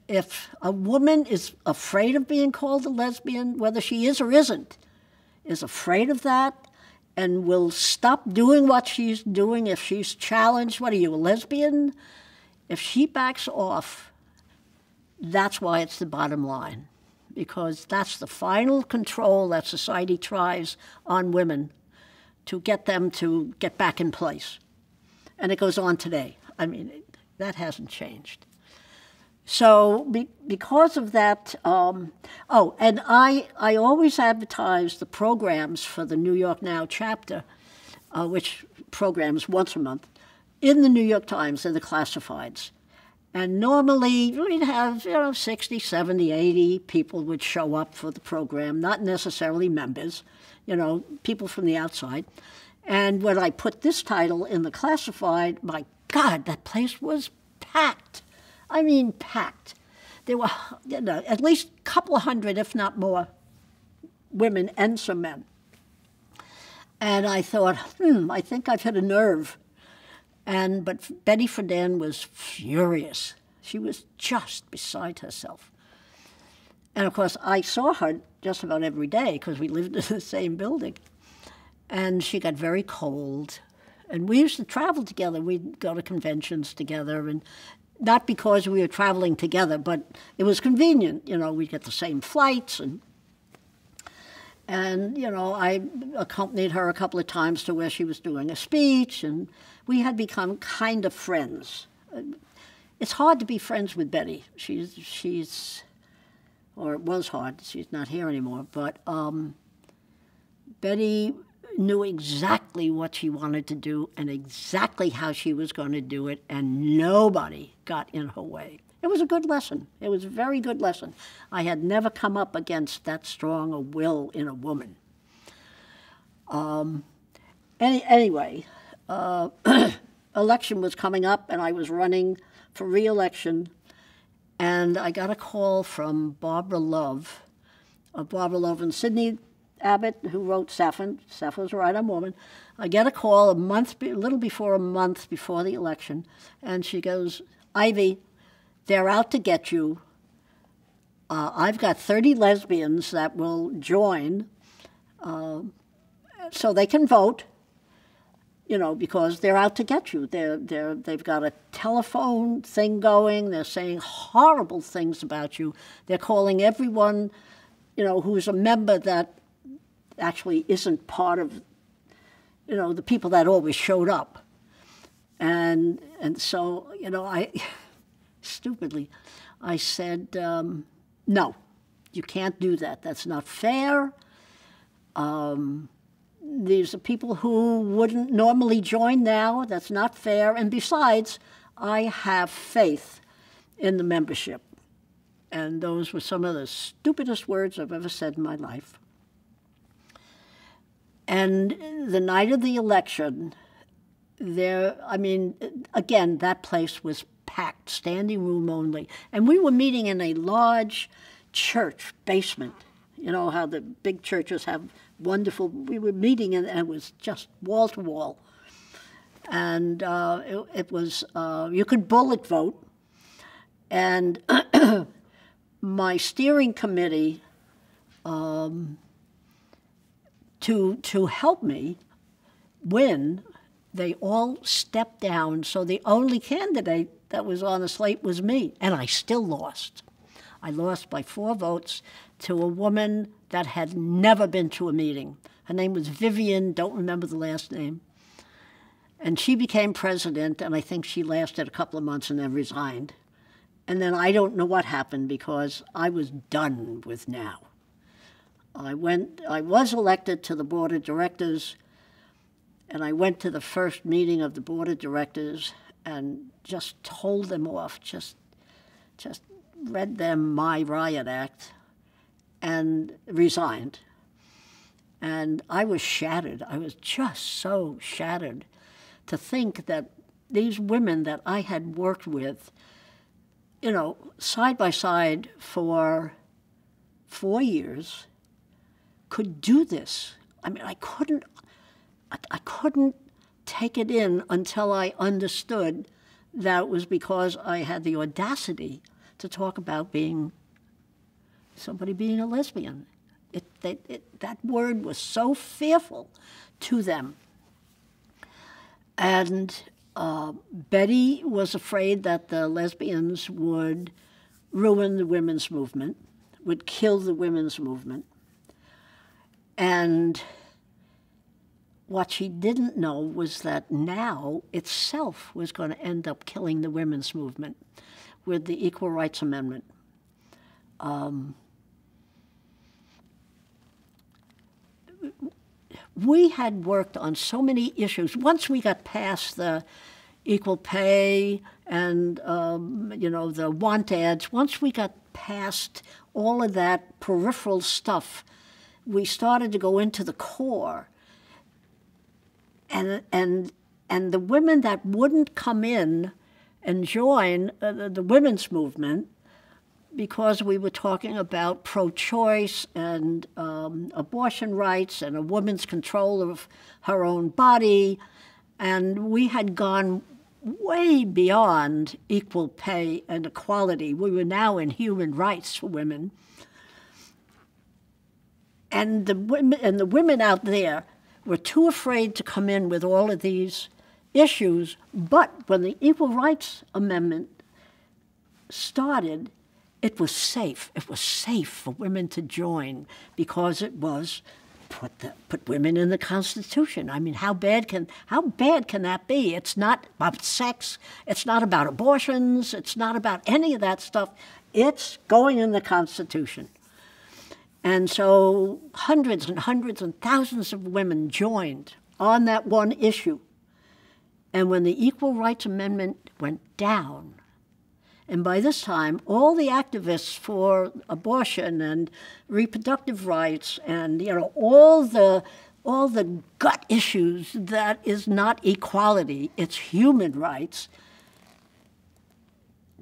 a woman is afraid of being called a lesbian, whether she is or isn't, is afraid of that, and will stop doing what she's doing if she's challenged, what are you, a lesbian? If she backs off, that's why it's the bottom line, because that's the final control that society tries on women to get them to get back in place. And it goes on today. I mean, that hasn't changed. So because of that, and I always advertise the programs for the New York Now chapter, which programs once a month, in the New York Times in the classifieds. And normally we'd have, 60, 70, 80 people would show up for the program, not necessarily members, people from the outside. And when I put this title in the classified, my God, that place was packed. I mean, packed. There were, at least a couple of hundred, if not more, women and some men. And I thought, I think I've hit a nerve. But Betty Friedan was furious. She was just beside herself. And of course, I saw her just about every day because we lived in the same building. And she got very cold. And we used to travel together. We'd go to conventions together, and not because we were traveling together, but it was convenient. We'd get the same flights. And I accompanied her a couple of times to where she was doing a speech, and we had become kind of friends. It's hard to be friends with Betty. Or it was hard. She's not here anymore. But Betty knew exactly what she wanted to do and exactly how she was going to do it, and nobody got in her way. It was a good lesson. It was a very good lesson. I had never come up against that strong a will in a woman. Anyway, election was coming up, and I was running for re-election, and I got a call from Barbara Love Barbara Love and Sidney Abbott, who wrote Sappho. Sappho's Right on Woman. I get a call a little before a month before the election, and she goes, Ivy, they're out to get you. I've got 30 lesbians that will join so they can vote, you know, because they're out to get you. They've got a telephone thing going. They're saying horrible things about you. They're calling everyone, you know, who's a member that actually isn't part of, you know, the people that always showed up. And so, you know, I, stupidly, I said, no, you can't do that. That's not fair. These are people who wouldn't normally join now. That's not fair. And besides, I have faith in the membership. And those were some of the stupidest words I've ever said in my life. And the night of the election, I mean, again, that place was packed, standing room only. And we were meeting in a large church basement. You know how the big churches have wonderful, we were meeting and it was just wall to wall. And it was, you could bullet vote. And my steering committee, to help me win, they all stepped down. So the only candidate that was on the slate was me, and I still lost. I lost by 4 votes to a woman that had never been to a meeting. Her name was Vivian, don't remember the last name. And she became president, and I think she lasted a couple of months and then resigned. And then I don't know what happened because I was done with now. I was elected to the board of directors, and I went to the first meeting of the board of directors and just told them off, just read them my riot act and resigned. And I was shattered. I was just so shattered to think that these women that I had worked with, you know, side by side for 4 years, could do this. I mean, I couldn't take it in until I understood that it was because I had the audacity to talk about somebody being a lesbian. That word was so fearful to them. And Betty was afraid that the lesbians would ruin the women's movement, would kill the women's movement. And what she didn't know was that now itself was going to end up killing the women's movement with the Equal Rights Amendment. We had worked on so many issues. Once we got past the equal pay and, you know, the want ads, once we got past all of that peripheral stuff, we started to go into the core. And the women that wouldn't come in and join the women's movement, because we were talking about pro-choice and abortion rights and a woman's control of her own body, and we had gone way beyond equal pay and equality. We were now in human rights for women. And the women out there were too afraid to come in with all of these issues. But when the Equal Rights Amendment started, it was safe. It was safe for women to join because it was put women in the Constitution. I mean, how bad can that be? It's not about sex. It's not about abortions. It's not about any of that stuff. It's going in the Constitution. And so hundreds and hundreds and thousands of women joined on that one issue. And when the Equal Rights Amendment went down, and by this time, all the activists for abortion and reproductive rights and, you know, all the gut issues that is not equality, it's human rights,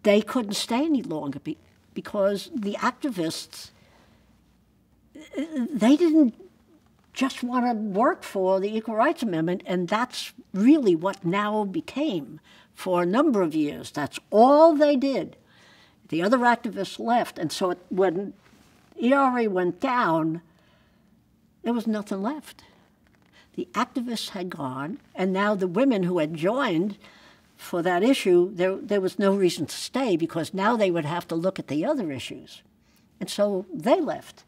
they couldn't stay any longer because the activists they didn't just want to work for the Equal Rights Amendment, and that's really what now became for a number of years. That's all they did. The other activists left, and so when ERA went down, there was nothing left. The activists had gone, and now the women who had joined for that issue, there was no reason to stay because now they would have to look at the other issues. And so they left,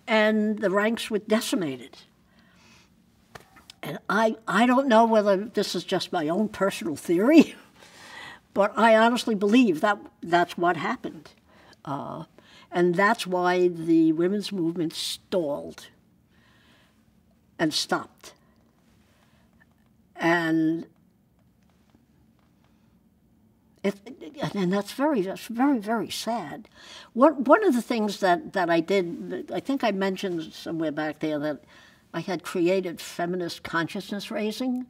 and the ranks were decimated. And I don't know whether this is just my own personal theory, but I honestly believe that that's what happened. And that's why the women's movement stalled and stopped. And that's very, very sad. One of the things that I did, I think I mentioned somewhere back there that I had created feminist consciousness raising,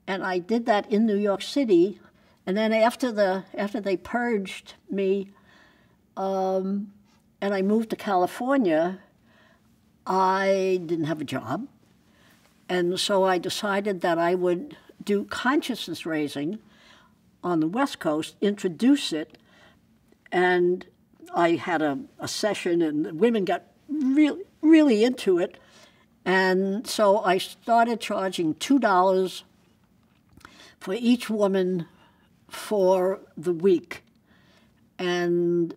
and I did that in New York City. And then after they purged me, and I moved to California, I didn't have a job. And so I decided that I would do consciousness raising on the West Coast, introduce it, and I had a session, and the women got really, really into it. And so I started charging $2 for each woman for the week. And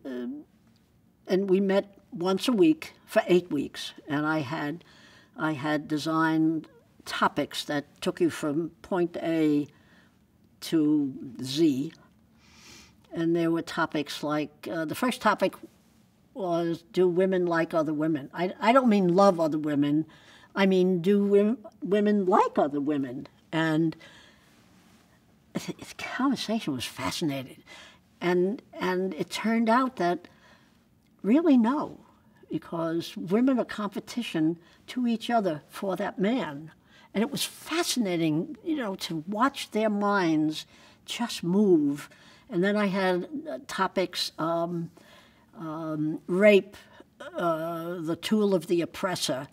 we met once a week for 8 weeks. And I had designed topics that took you from point A to Z. And there were topics like, the first topic was, do women like other women? I don't mean love other women. I mean, do women like other women? And the conversation was fascinating. And it turned out that really no, because women are competition to each other for that man. And it was fascinating, to watch their minds just move. And then I had topics, rape, the tool of the oppressor,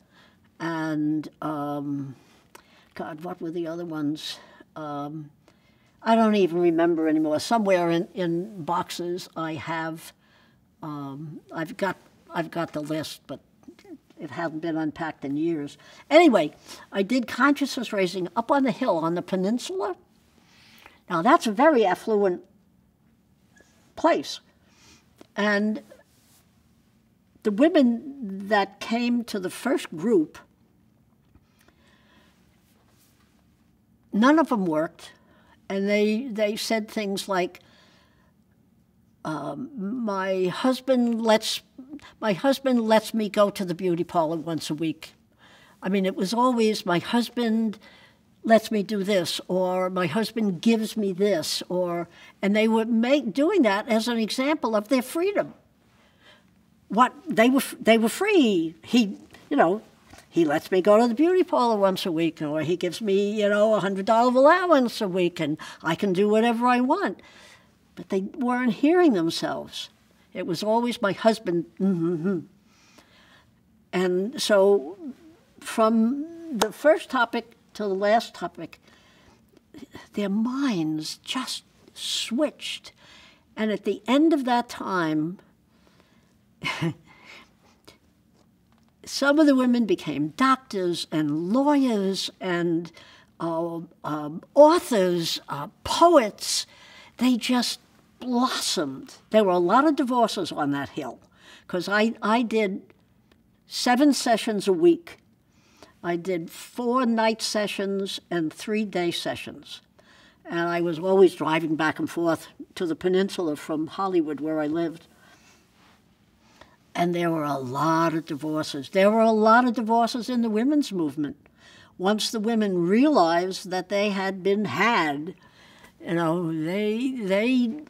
and, God, what were the other ones? I don't even remember anymore. Somewhere in boxes I have, I've got the list, but it hasn't been unpacked in years. Anyway, I did consciousness raising up on the hill on the peninsula. Now, that's a very affluent place. And the women that came to the first group, none of them worked. And they said things like, my husband lets me go to the beauty parlor once a week. I mean, it was always, my husband lets me do this, or my husband gives me this, and they were doing that as an example of their freedom. They were free. He lets me go to the beauty parlor once a week, or he gives me, $100 allowance a week, and I can do whatever I want. But they weren't hearing themselves. It was always my husband. And so from the first topic to the last topic, their minds just switched. And at the end of that time, some of the women became doctors and lawyers and authors, poets. They just blossomed. There were a lot of divorces on that hill because I did 7 sessions a week. I did 4 night sessions and 3 day sessions. And I was always driving back and forth to the peninsula from Hollywood, where I lived. And there were a lot of divorces. There were a lot of divorces in the women's movement. Once the women realized that they had been had, they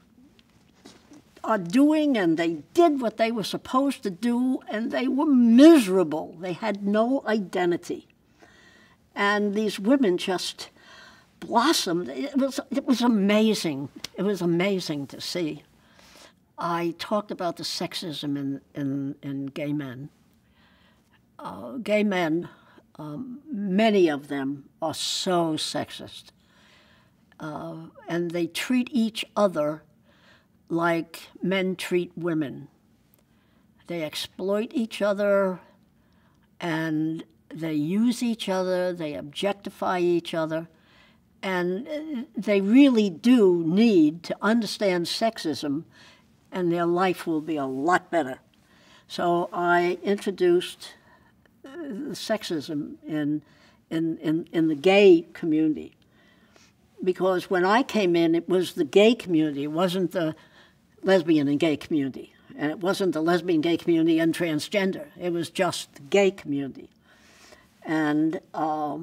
are doing and they did what they were supposed to do, and they were miserable. They had no identity. And these women just blossomed. It was amazing. It was amazing to see. I talked about the sexism in gay men. gay men, many of them are so sexist. And they treat each other like men treat women. They exploit each other, and they use each other, they objectify each other, and they really do need to understand sexism, and their life will be a lot better. So I introduced sexism in the gay community, because when I came in, it was the gay community. It wasn't the lesbian and gay community, and it wasn't the lesbian, gay community, and transgender. It was just the gay community, and I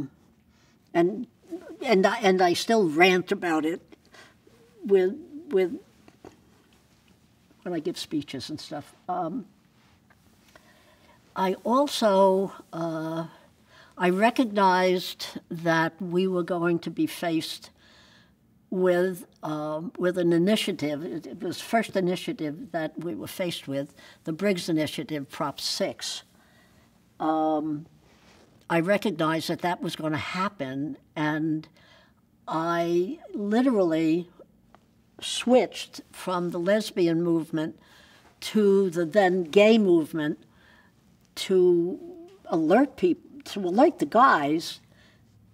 still rant about it with when I give speeches and stuff. I also I recognized that we were going to be faced with an initiative. It was the first initiative that we were faced with, the Briggs Initiative, Prop 6. I recognized that that was going to happen, and I literally switched from the lesbian movement to the then gay movement to alert people, to alert the guys,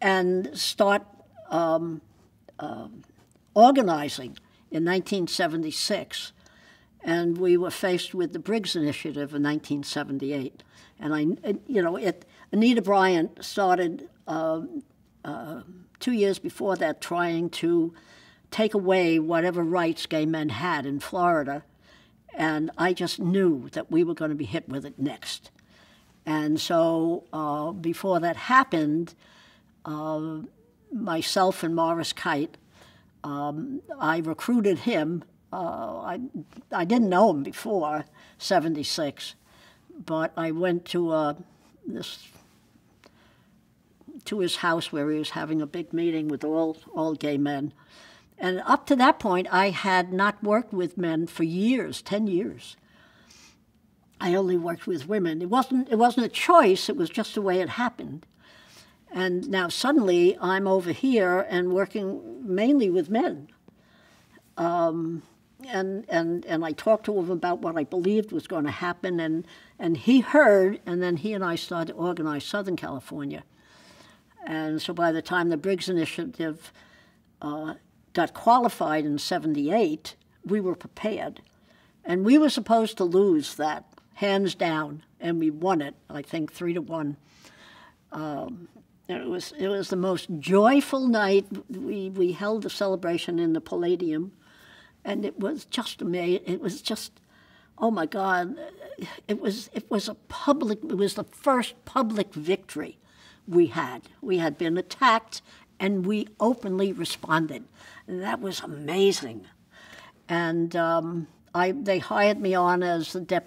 and start organizing in 1976. And we were faced with the Briggs Initiative in 1978. And Anita Bryant started 2 years before that trying to take away whatever rights gay men had in Florida. And I just knew that we were going to be hit with it next. And so before that happened, myself and Morris Kite, I recruited him. I didn't know him before '76, but I went to his house where he was having a big meeting with all gay men. And up to that point, I had not worked with men for years, 10 years. I only worked with women. It wasn't a choice. It was just the way it happened. And now suddenly I'm over here and working mainly with men. And I talked to him about what I believed was going to happen, and he heard, and then he and I started to organize Southern California. And so by the time the Briggs Initiative got qualified in '78, we were prepared. And we were supposed to lose that, hands down, and we won it, I think, 3-1. It was the most joyful night. We held the celebration in the Palladium, and it was just amazing. It was just, oh my God! It was the first public victory we had. We had been attacked, and we openly responded. And that was amazing. And they hired me on as the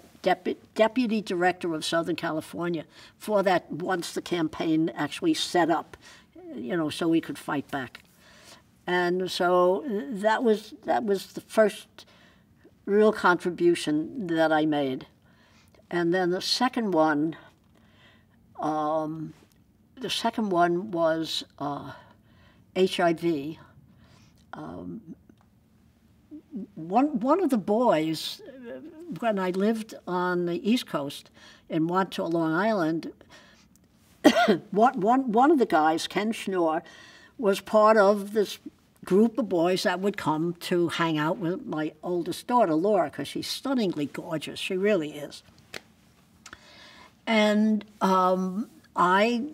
deputy director of Southern California for that once the campaign actually set up, so we could fight back. And so that was the first real contribution that I made. And then the second one was HIV. One of the boys, when I lived on the East Coast in Montauk, Long Island, one of the guys, Ken Schnorr, was part of this group of boys that would come to hang out with my oldest daughter, Laura, because she's stunningly gorgeous. She really is. And I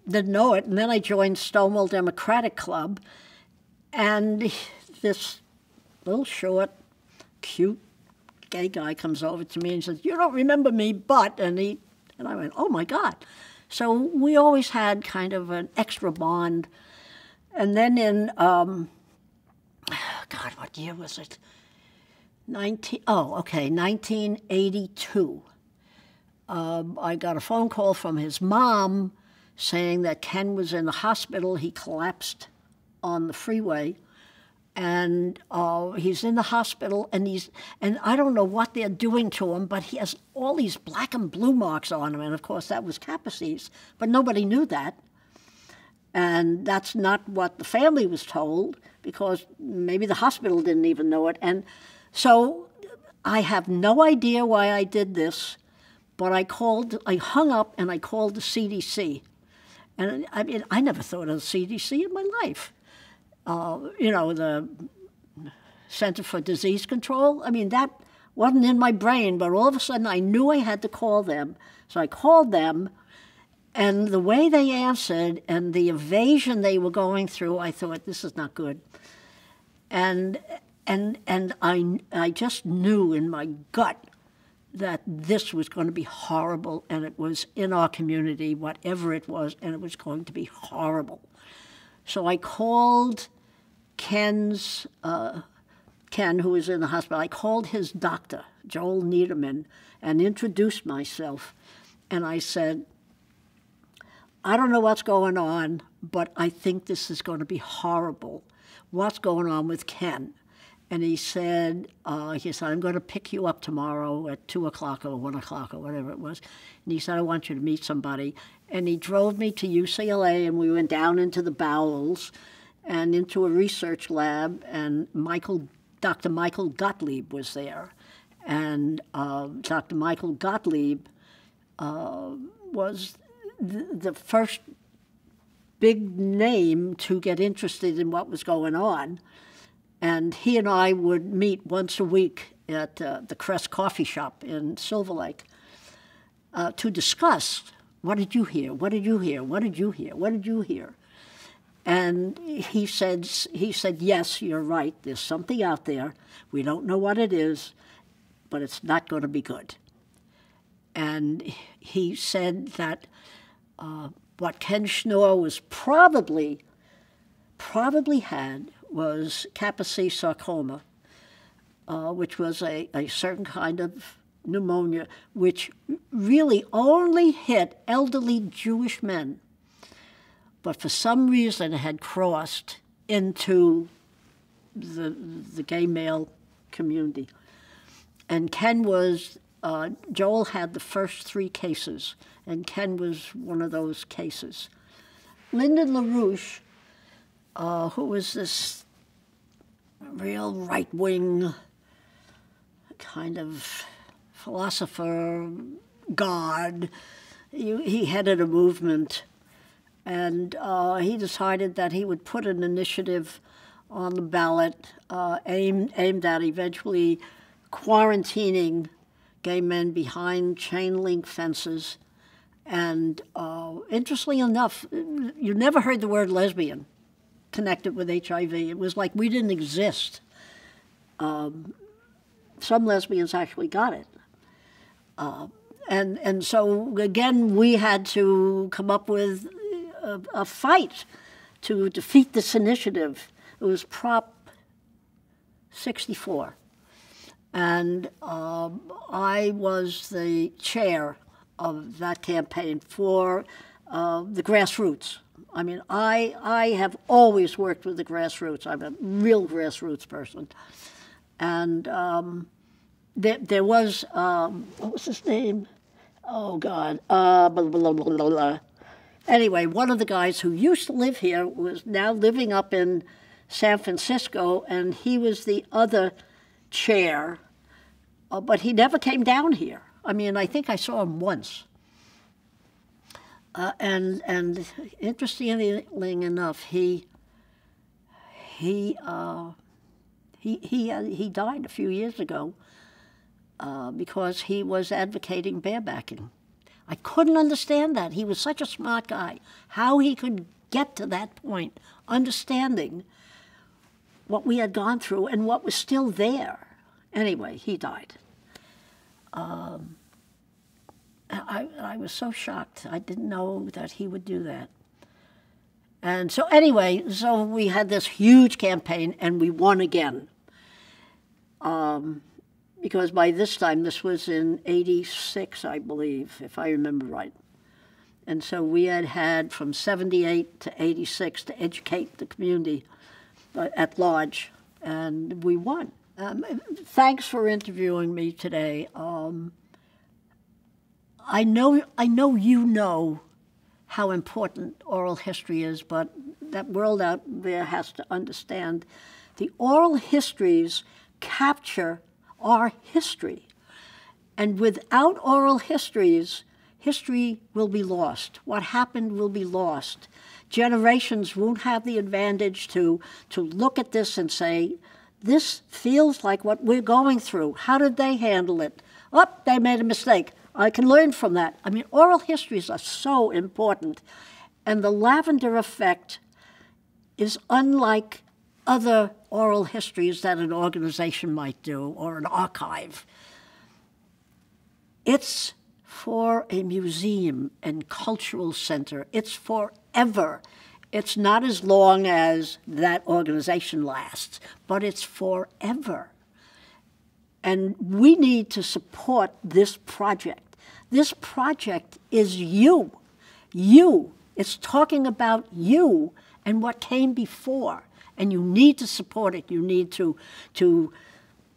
didn't know it, and then I joined Stonewall Democratic Club, and this little short, cute gay guy comes over to me and says, "You don't remember me, but," and I went, "Oh my God." So we always had kind of an extra bond. And then in, God, what year was it? 1982. I got a phone call from his mom saying that Ken was in the hospital. He collapsed on the freeway. And he's in the hospital, and I don't know what they're doing to him, but he has all these black and blue marks on him, and of course that was Kaposi's, but nobody knew that. And that's not what the family was told, because maybe the hospital didn't even know it. And so I have no idea why I did this, but I hung up and I called the CDC. And I mean, I never thought of the CDC in my life. The Center for Disease Control. I mean, that wasn't in my brain, but all of a sudden I knew I had to call them. So I called them, and the way they answered and the evasion they were going through, I thought, this is not good. And I just knew in my gut that this was going to be horrible, and it was in our community, whatever it was, and it was going to be horrible. So I called Ken, who was in the hospital. I called his doctor, Joel Niederman, and introduced myself. And I said, I don't know what's going on, but I think this is going to be horrible. What's going on with Ken? And he said, I'm going to pick you up tomorrow at 2 o'clock or 1 o'clock or whatever it was. And he said, I want you to meet somebody. And he drove me to UCLA, and we went down into the bowels and into a research lab, and Dr. Michael Gottlieb was there. And Dr. Michael Gottlieb was the first big name to get interested in what was going on. And he and I would meet once a week at the Crest Coffee Shop in Silver Lake to discuss, what did you hear? What did you hear? What did you hear? What did you hear? And he said, yes, you're right. There's something out there. We don't know what it is, but it's not going to be good. And he said that what Ken Schnorr was probably had was Kaposi sarcoma, which was a certain kind of pneumonia, which really only hit elderly Jewish men, but for some reason had crossed into the gay male community. And Ken was, Joel had the first 3 cases, and Ken was one of those cases. Lyndon LaRouche, who was this real right-wing kind of philosopher, god. He headed a movement, and he decided that he would put an initiative on the ballot aimed at eventually quarantining gay men behind chain-link fences. And interestingly enough, you never heard the word lesbian connected with HIV. It was like we didn't exist. Some lesbians actually got it. And so, again, we had to come up with a fight to defeat this initiative. It was Prop 64. And I was the chair of that campaign for the grassroots. I mean, I have always worked with the grassroots. I'm a real grassroots person. And there was, what was his name? Oh, God. Blah, blah, blah, blah, blah. Anyway, one of the guys who used to live here was now living up in San Francisco, and he was the other chair, but he never came down here. I mean, I think I saw him once. And interestingly enough, he died a few years ago because he was advocating barebacking. I couldn't understand that. He was such a smart guy. How he could get to that point, understanding what we had gone through and what was still there. Anyway, he died. I was so shocked. I didn't know that he would do that. And so anyway, so we had this huge campaign, and we won again. Because by this time, this was in '86, I believe, if I remember right. And so we had from '78 to '86 to educate the community at large and we won. Thanks for interviewing me today. I know you know how important oral history is, but that world out there has to understand the oral histories capture our history. And without oral histories, history will be lost. What happened will be lost. Generations won't have the advantage to look at this and say, this feels like what we're going through. How did they handle it? Oh, they made a mistake. I can learn from that. I mean, oral histories are so important. And the lavender effect is unlike other oral histories that an organization might do or an archive. It's for a museum and cultural center. It's forever. It's not as long as that organization lasts, but it's forever. And we need to support this project. This project is you. You. It's talking about you and what came before. And you need to support it. You need to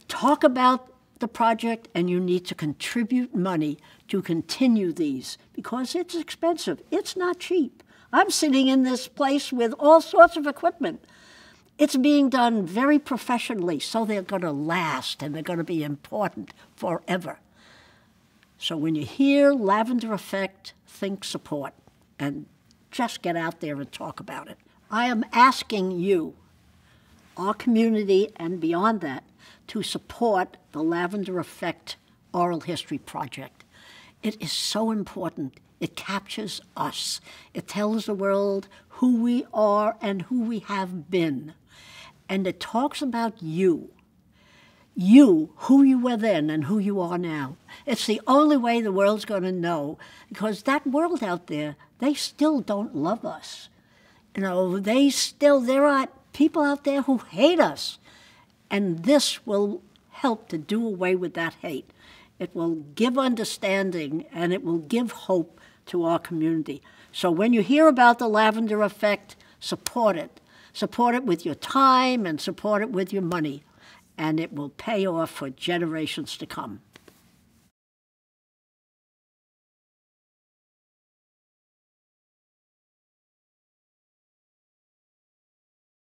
talk about the project, and you need to contribute money to continue these, because it's expensive. It's not cheap. I'm sitting in this place with all sorts of equipment. It's being done very professionally, so they're going to last and they're going to be important forever. So when you hear Lavender Effect, think support and just get out there and talk about it. I am asking you, our community and beyond that, to support the Lavender Effect Oral History Project. It is so important. It captures us. It tells the world who we are and who we have been. And it talks about you. You, who you were then and who you are now. It's the only way the world's going to know, because that world out there, they still don't love us. You know, there are people out there who hate us. And this will help to do away with that hate. It will give understanding, and it will give hope to our community. So when you hear about the Lavender Effect, support it. Support it with your time and support it with your money. And it will pay off for generations to come.